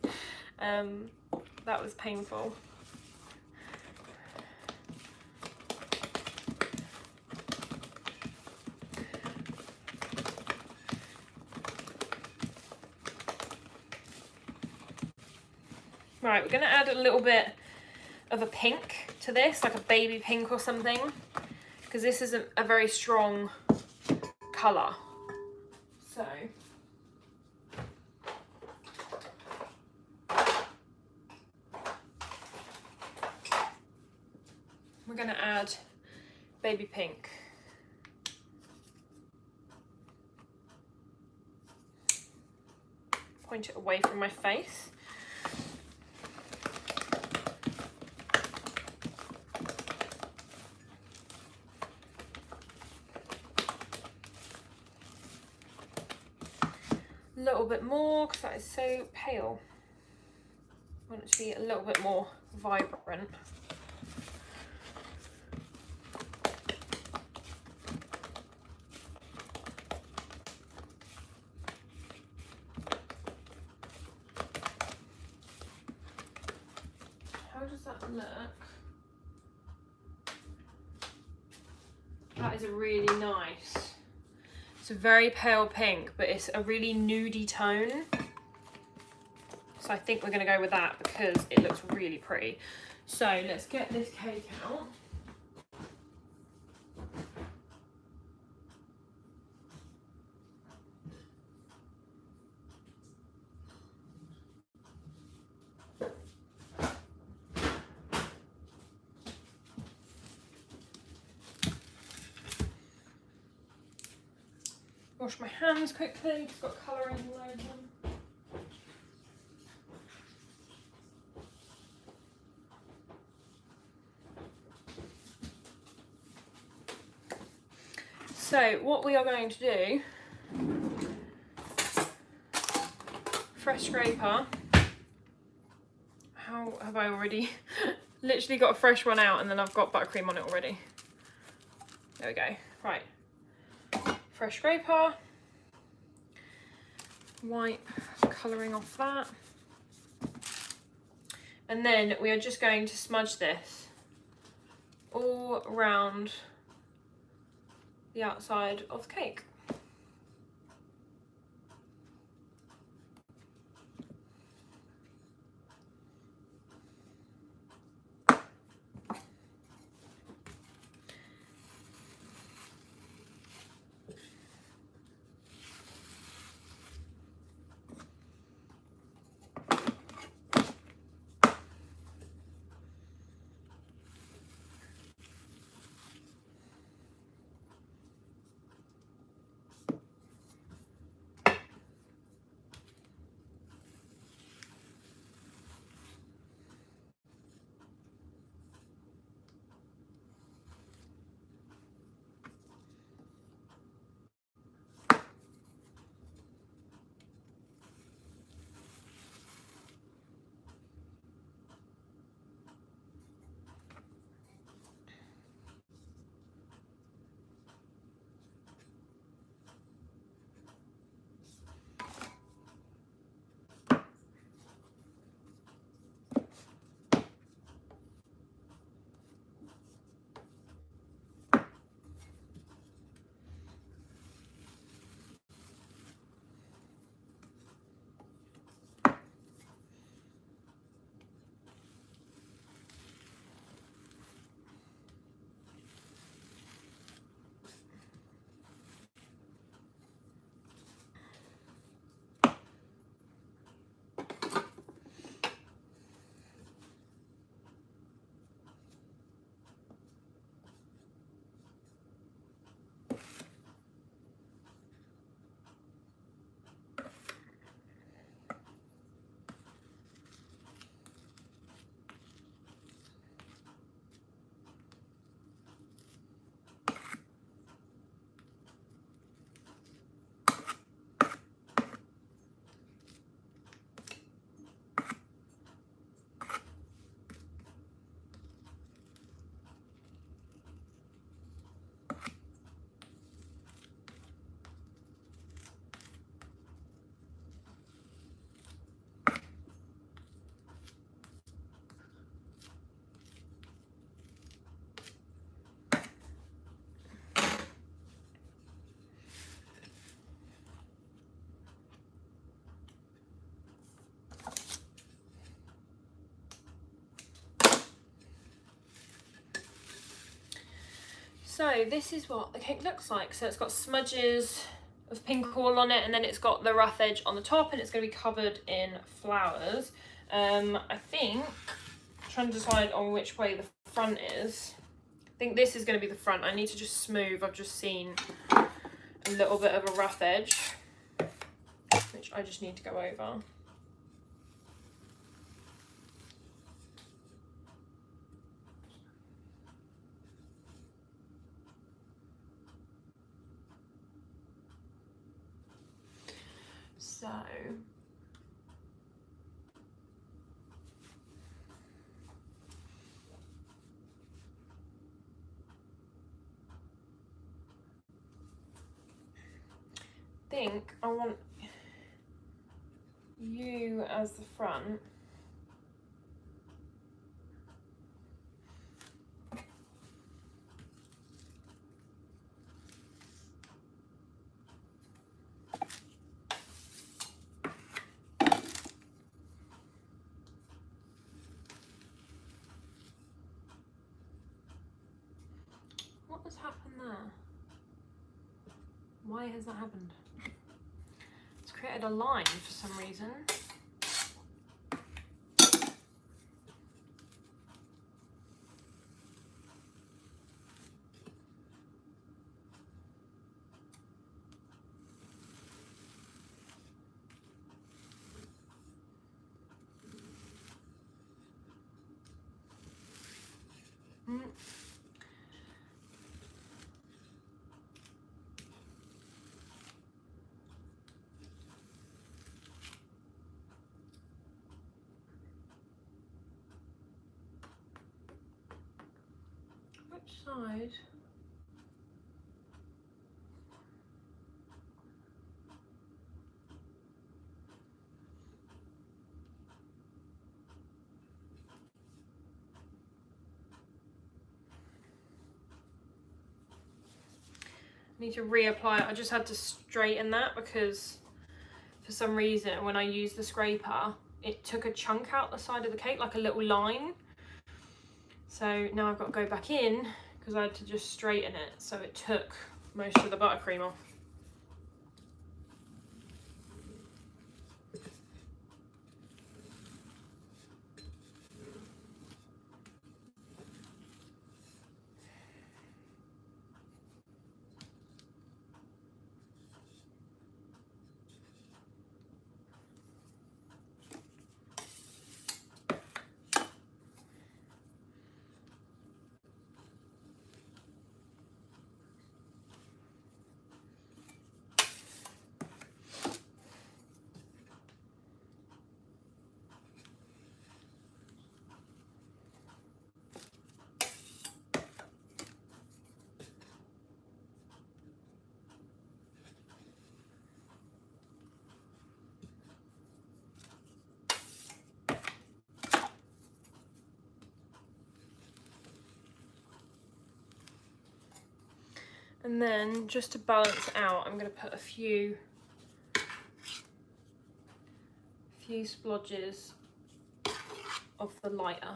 That was painful. Right, we're going to add a little bit of a pink to this, like a baby pink or something, because this isn't a very strong colour. So we're going to add baby pink. Point it away from my face. A little bit more because that is so pale. I want it to be a little bit more vibrant. How does that look? That is a really nice. It's a very pale pink, but it's a really nudie tone. So I think we're going to go with that because it looks really pretty. So let's get this cake out. Wash my hands quickly, it's got colouring all over them. So what we are going to do, fresh scraper. How have I already literally got a fresh one out and then I've got buttercream on it already. There we go, right. Fresh scraper, wipe colouring off that, and then we are just going to smudge this all around the outside of the cake. So this is what the cake looks like. So it's got smudges of pink all on it, and then it's got the rough edge on the top, and it's going to be covered in flowers. I think, trying to decide on which way the front is. I think this is going to be the front. I need to just smooth. I've just seen a little bit of a rough edge, which I just need to go over. So I think I want you as the front. What has happened there? Why has that happened? It's created a line for some reason. Which side? I need to reapply it. I just had to straighten that because for some reason when I used the scraper it took a chunk out the side of the cake, like a little line. So now I've got to go back in because I had to just straighten it, so it took most of the buttercream off. And then just to balance it out, I'm going to put a few splodges of the lighter.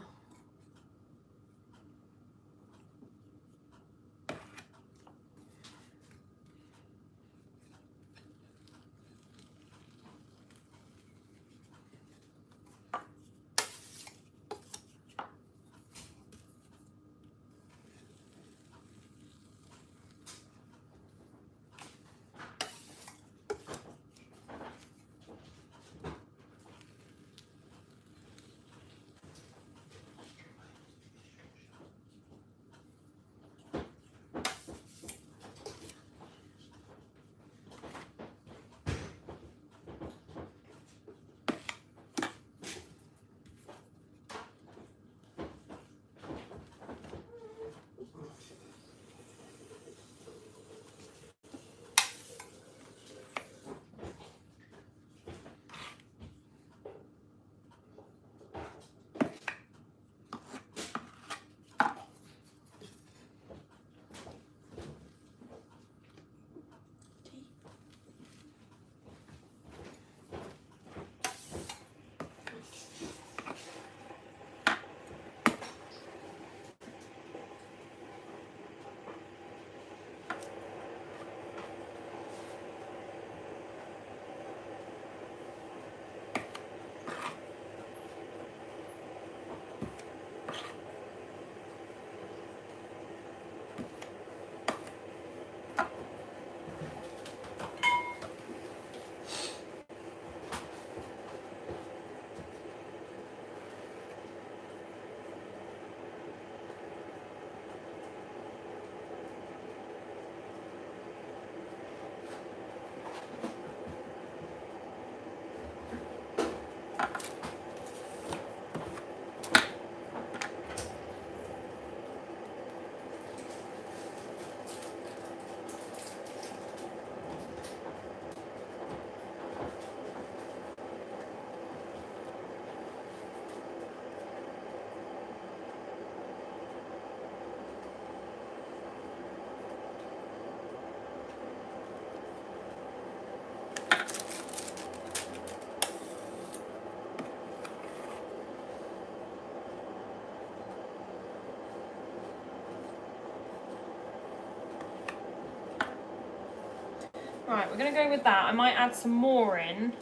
Right, we're going to go with that. I might add some more in,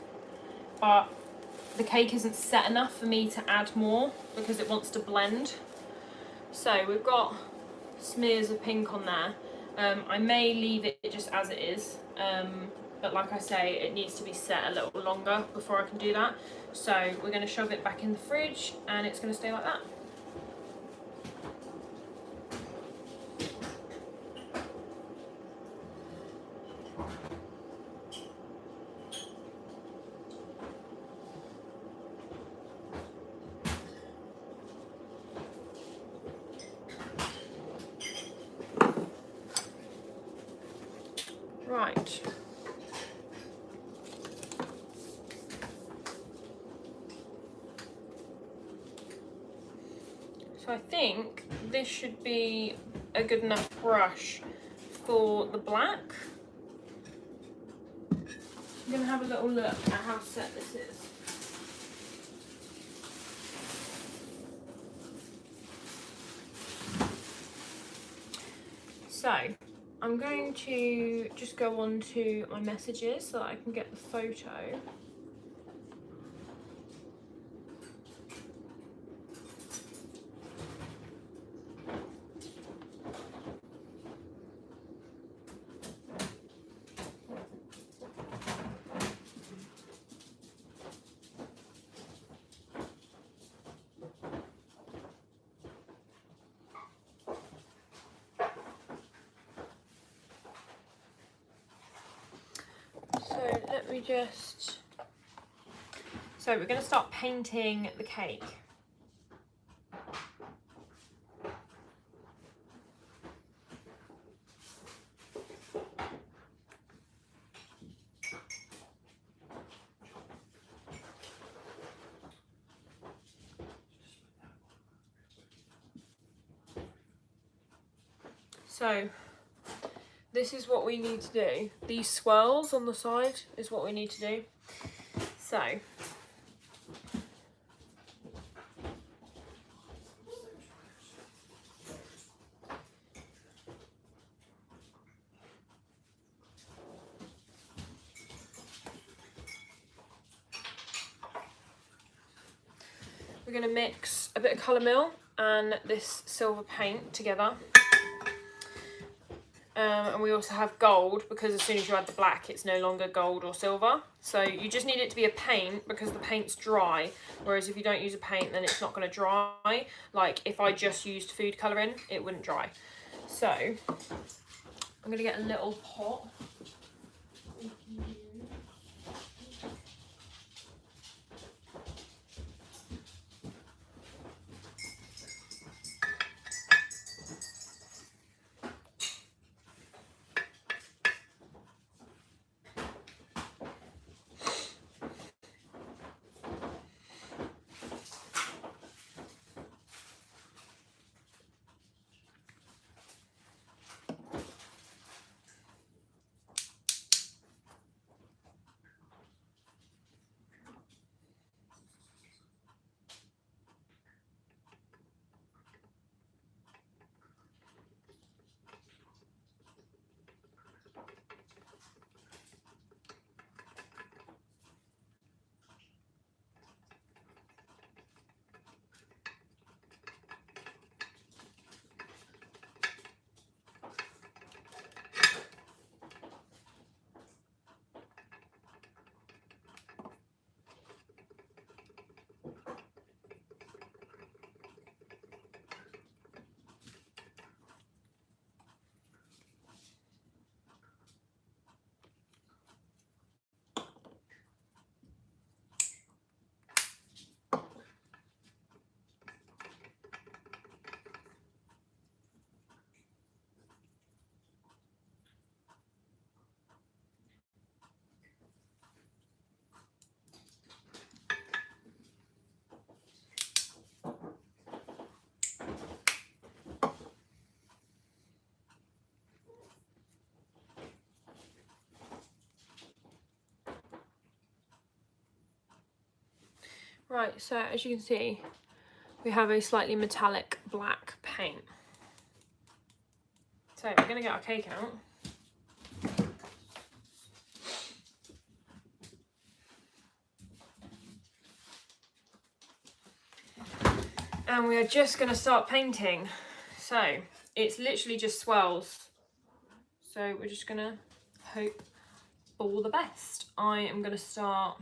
but the cake isn't set enough for me to add more because it wants to blend. So we've got smears of pink on there. I may leave it just as it is, but like I say, it needs to be set a little longer before I can do that. So we're going to shove it back in the fridge and it's going to stay like that. Right. So I think this should be a good enough brush for the black. I'm going to have a little look at how set this is. So I'm going to just go on to my messages so that I can get the photo. So let me just... So we're going to start painting the cake. So this is what we need to do. These swirls on the side is what we need to do. So we're going to mix a bit of colour mill and this silver paint together. And we also have gold because as soon as you add the black it's no longer gold or silver. So you just need it to be a paint because the paint's dry, whereas if you don't use a paint then it's not going to dry. Like if I just used food colouring it wouldn't dry. So I'm going to get a little pot. Right, so as you can see, we have a slightly metallic black paint. So we're going to get our cake out. And we are just going to start painting. So it's literally just swirls. So we're just going to hope for the best. I am going to start.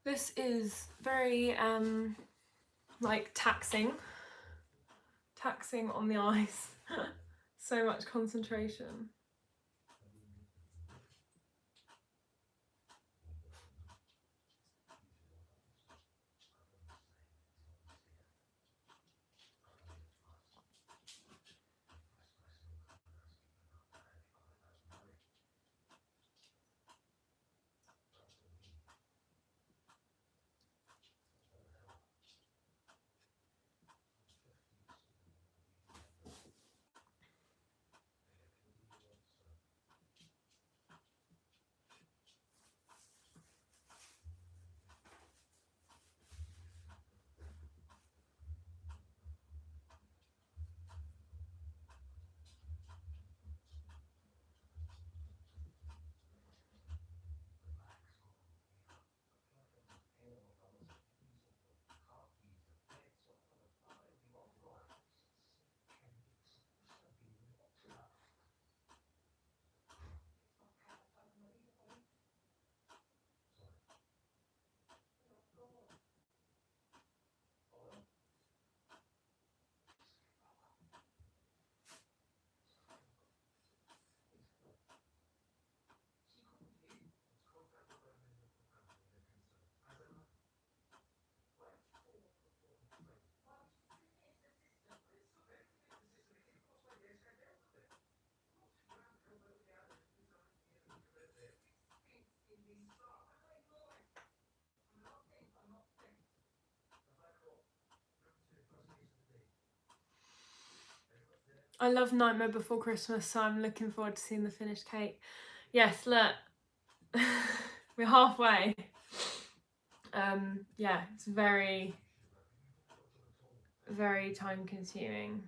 This is very like taxing on the eyes. So much concentration. I love Nightmare Before Christmas, so I'm looking forward to seeing the finished cake. Yes, look, we're halfway. Yeah, it's very, very time consuming.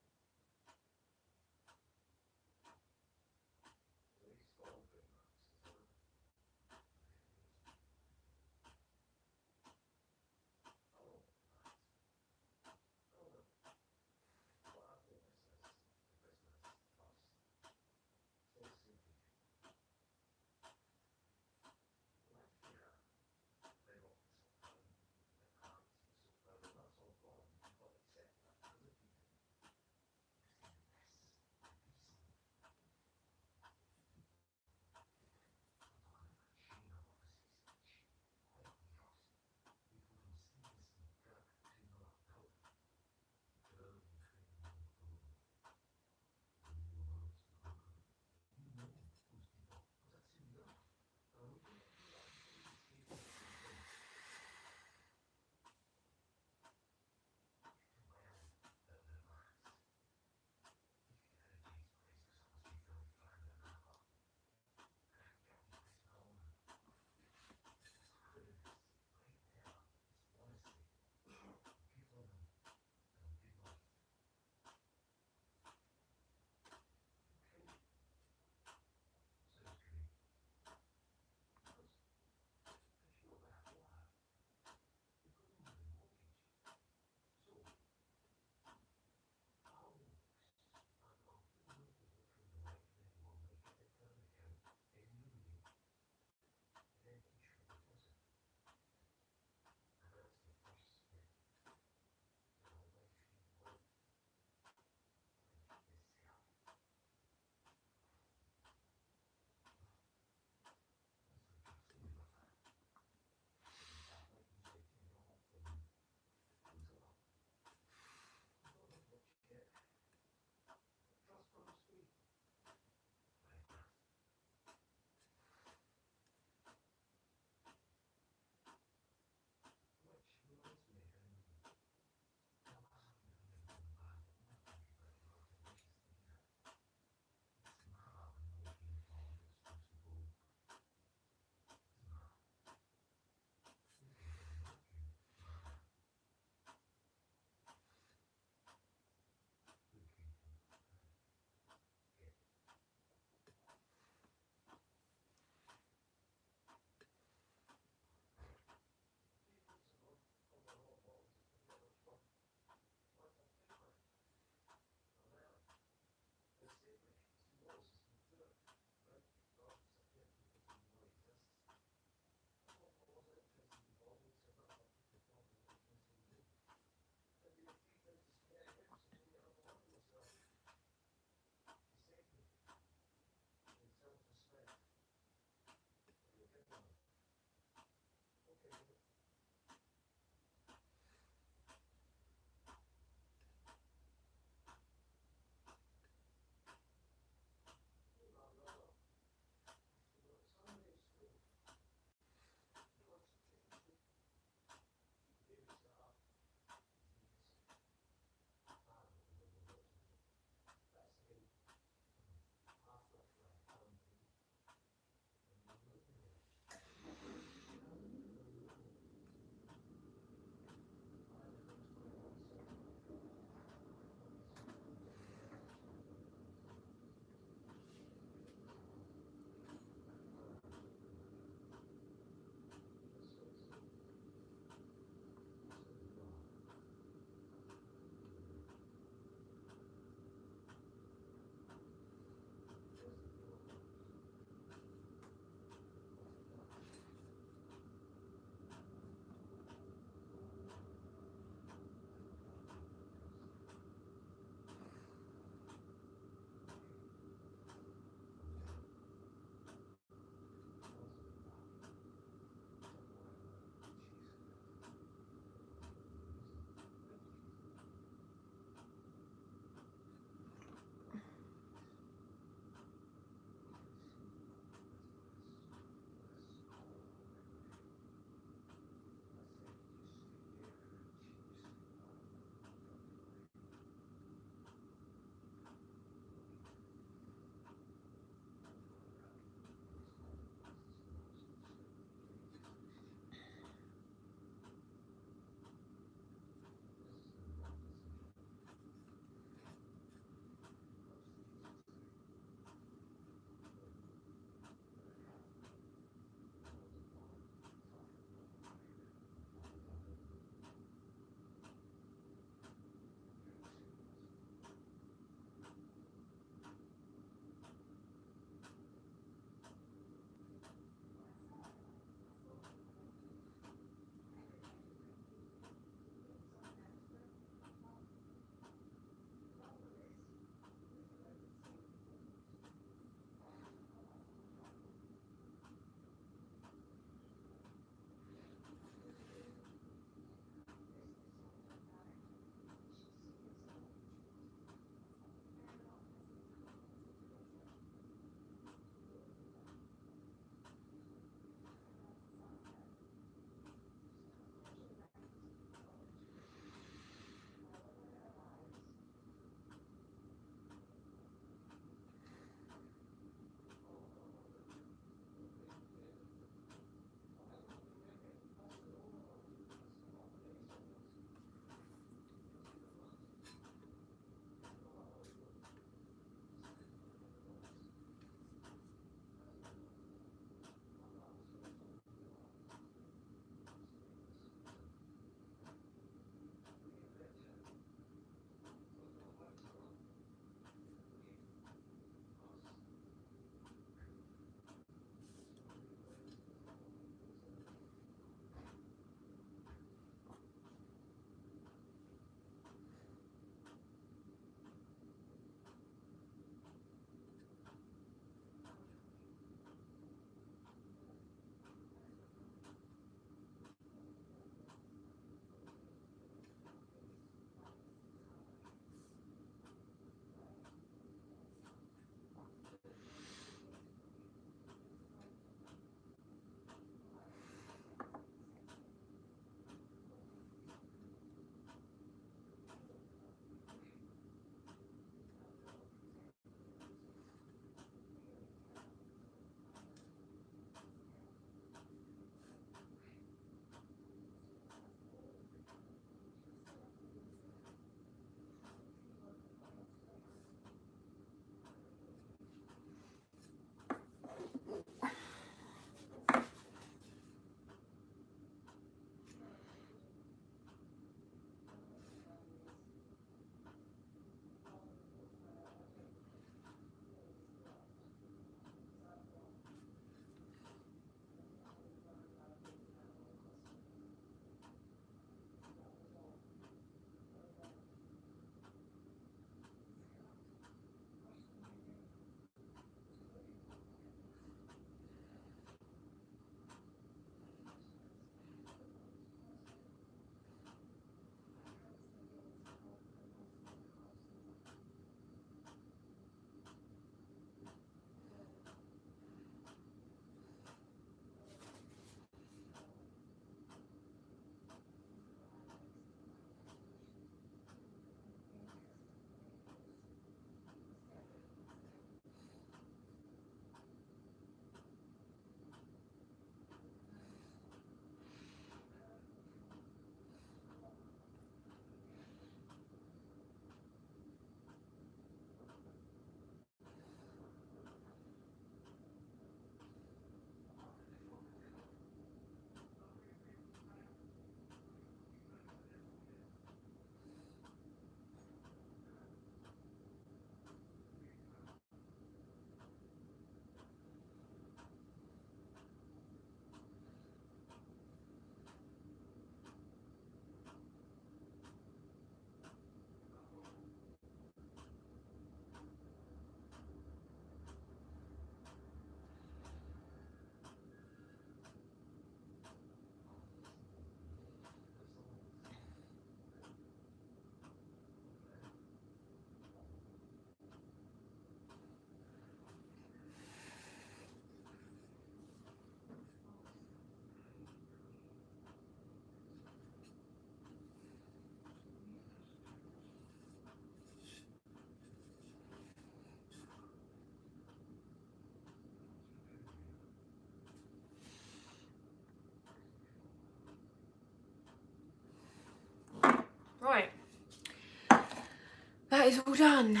is all done.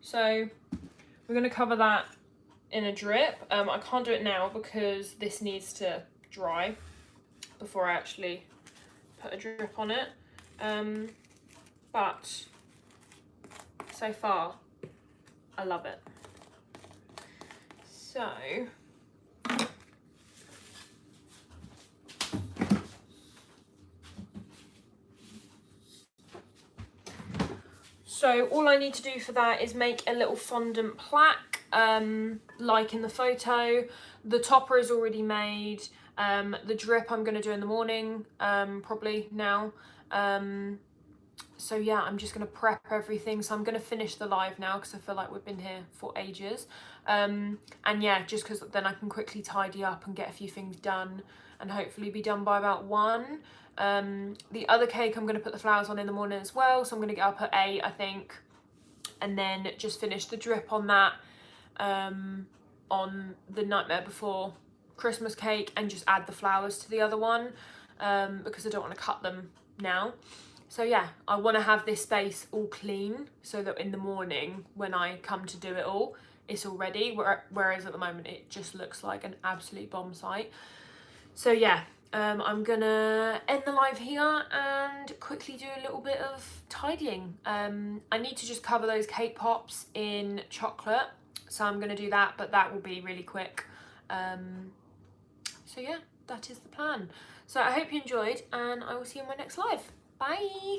So we're gonna cover that in a drip. I can't do it now because this needs to dry before I actually put a drip on it. But so far, I love it. So all I need to do for that is make a little fondant plaque, like in the photo. The topper is already made. The drip I'm going to do in the morning, probably now. So yeah, I'm just going to prep everything. So I'm going to finish the live now because I feel like we've been here for ages. And yeah, just because then I can quickly tidy up and get a few things done and hopefully be done by about 1. The other cake I'm going to put the flowers on in the morning as well. So I'm going to get up at 8, I think. And then just finish the drip on that on the Nightmare Before Christmas cake and just add the flowers to the other one because I don't want to cut them now. So yeah, I want to have this space all clean so that in the morning when I come to do it all, it's all ready, whereas at the moment it just looks like an absolute bomb site. So yeah, I'm gonna end the live here and quickly do a little bit of tidying. I need to just cover those cake pops in chocolate, so I'm gonna do that, but that will be really quick. So yeah, that is the plan. So I hope you enjoyed and I will see you in my next live. Bye.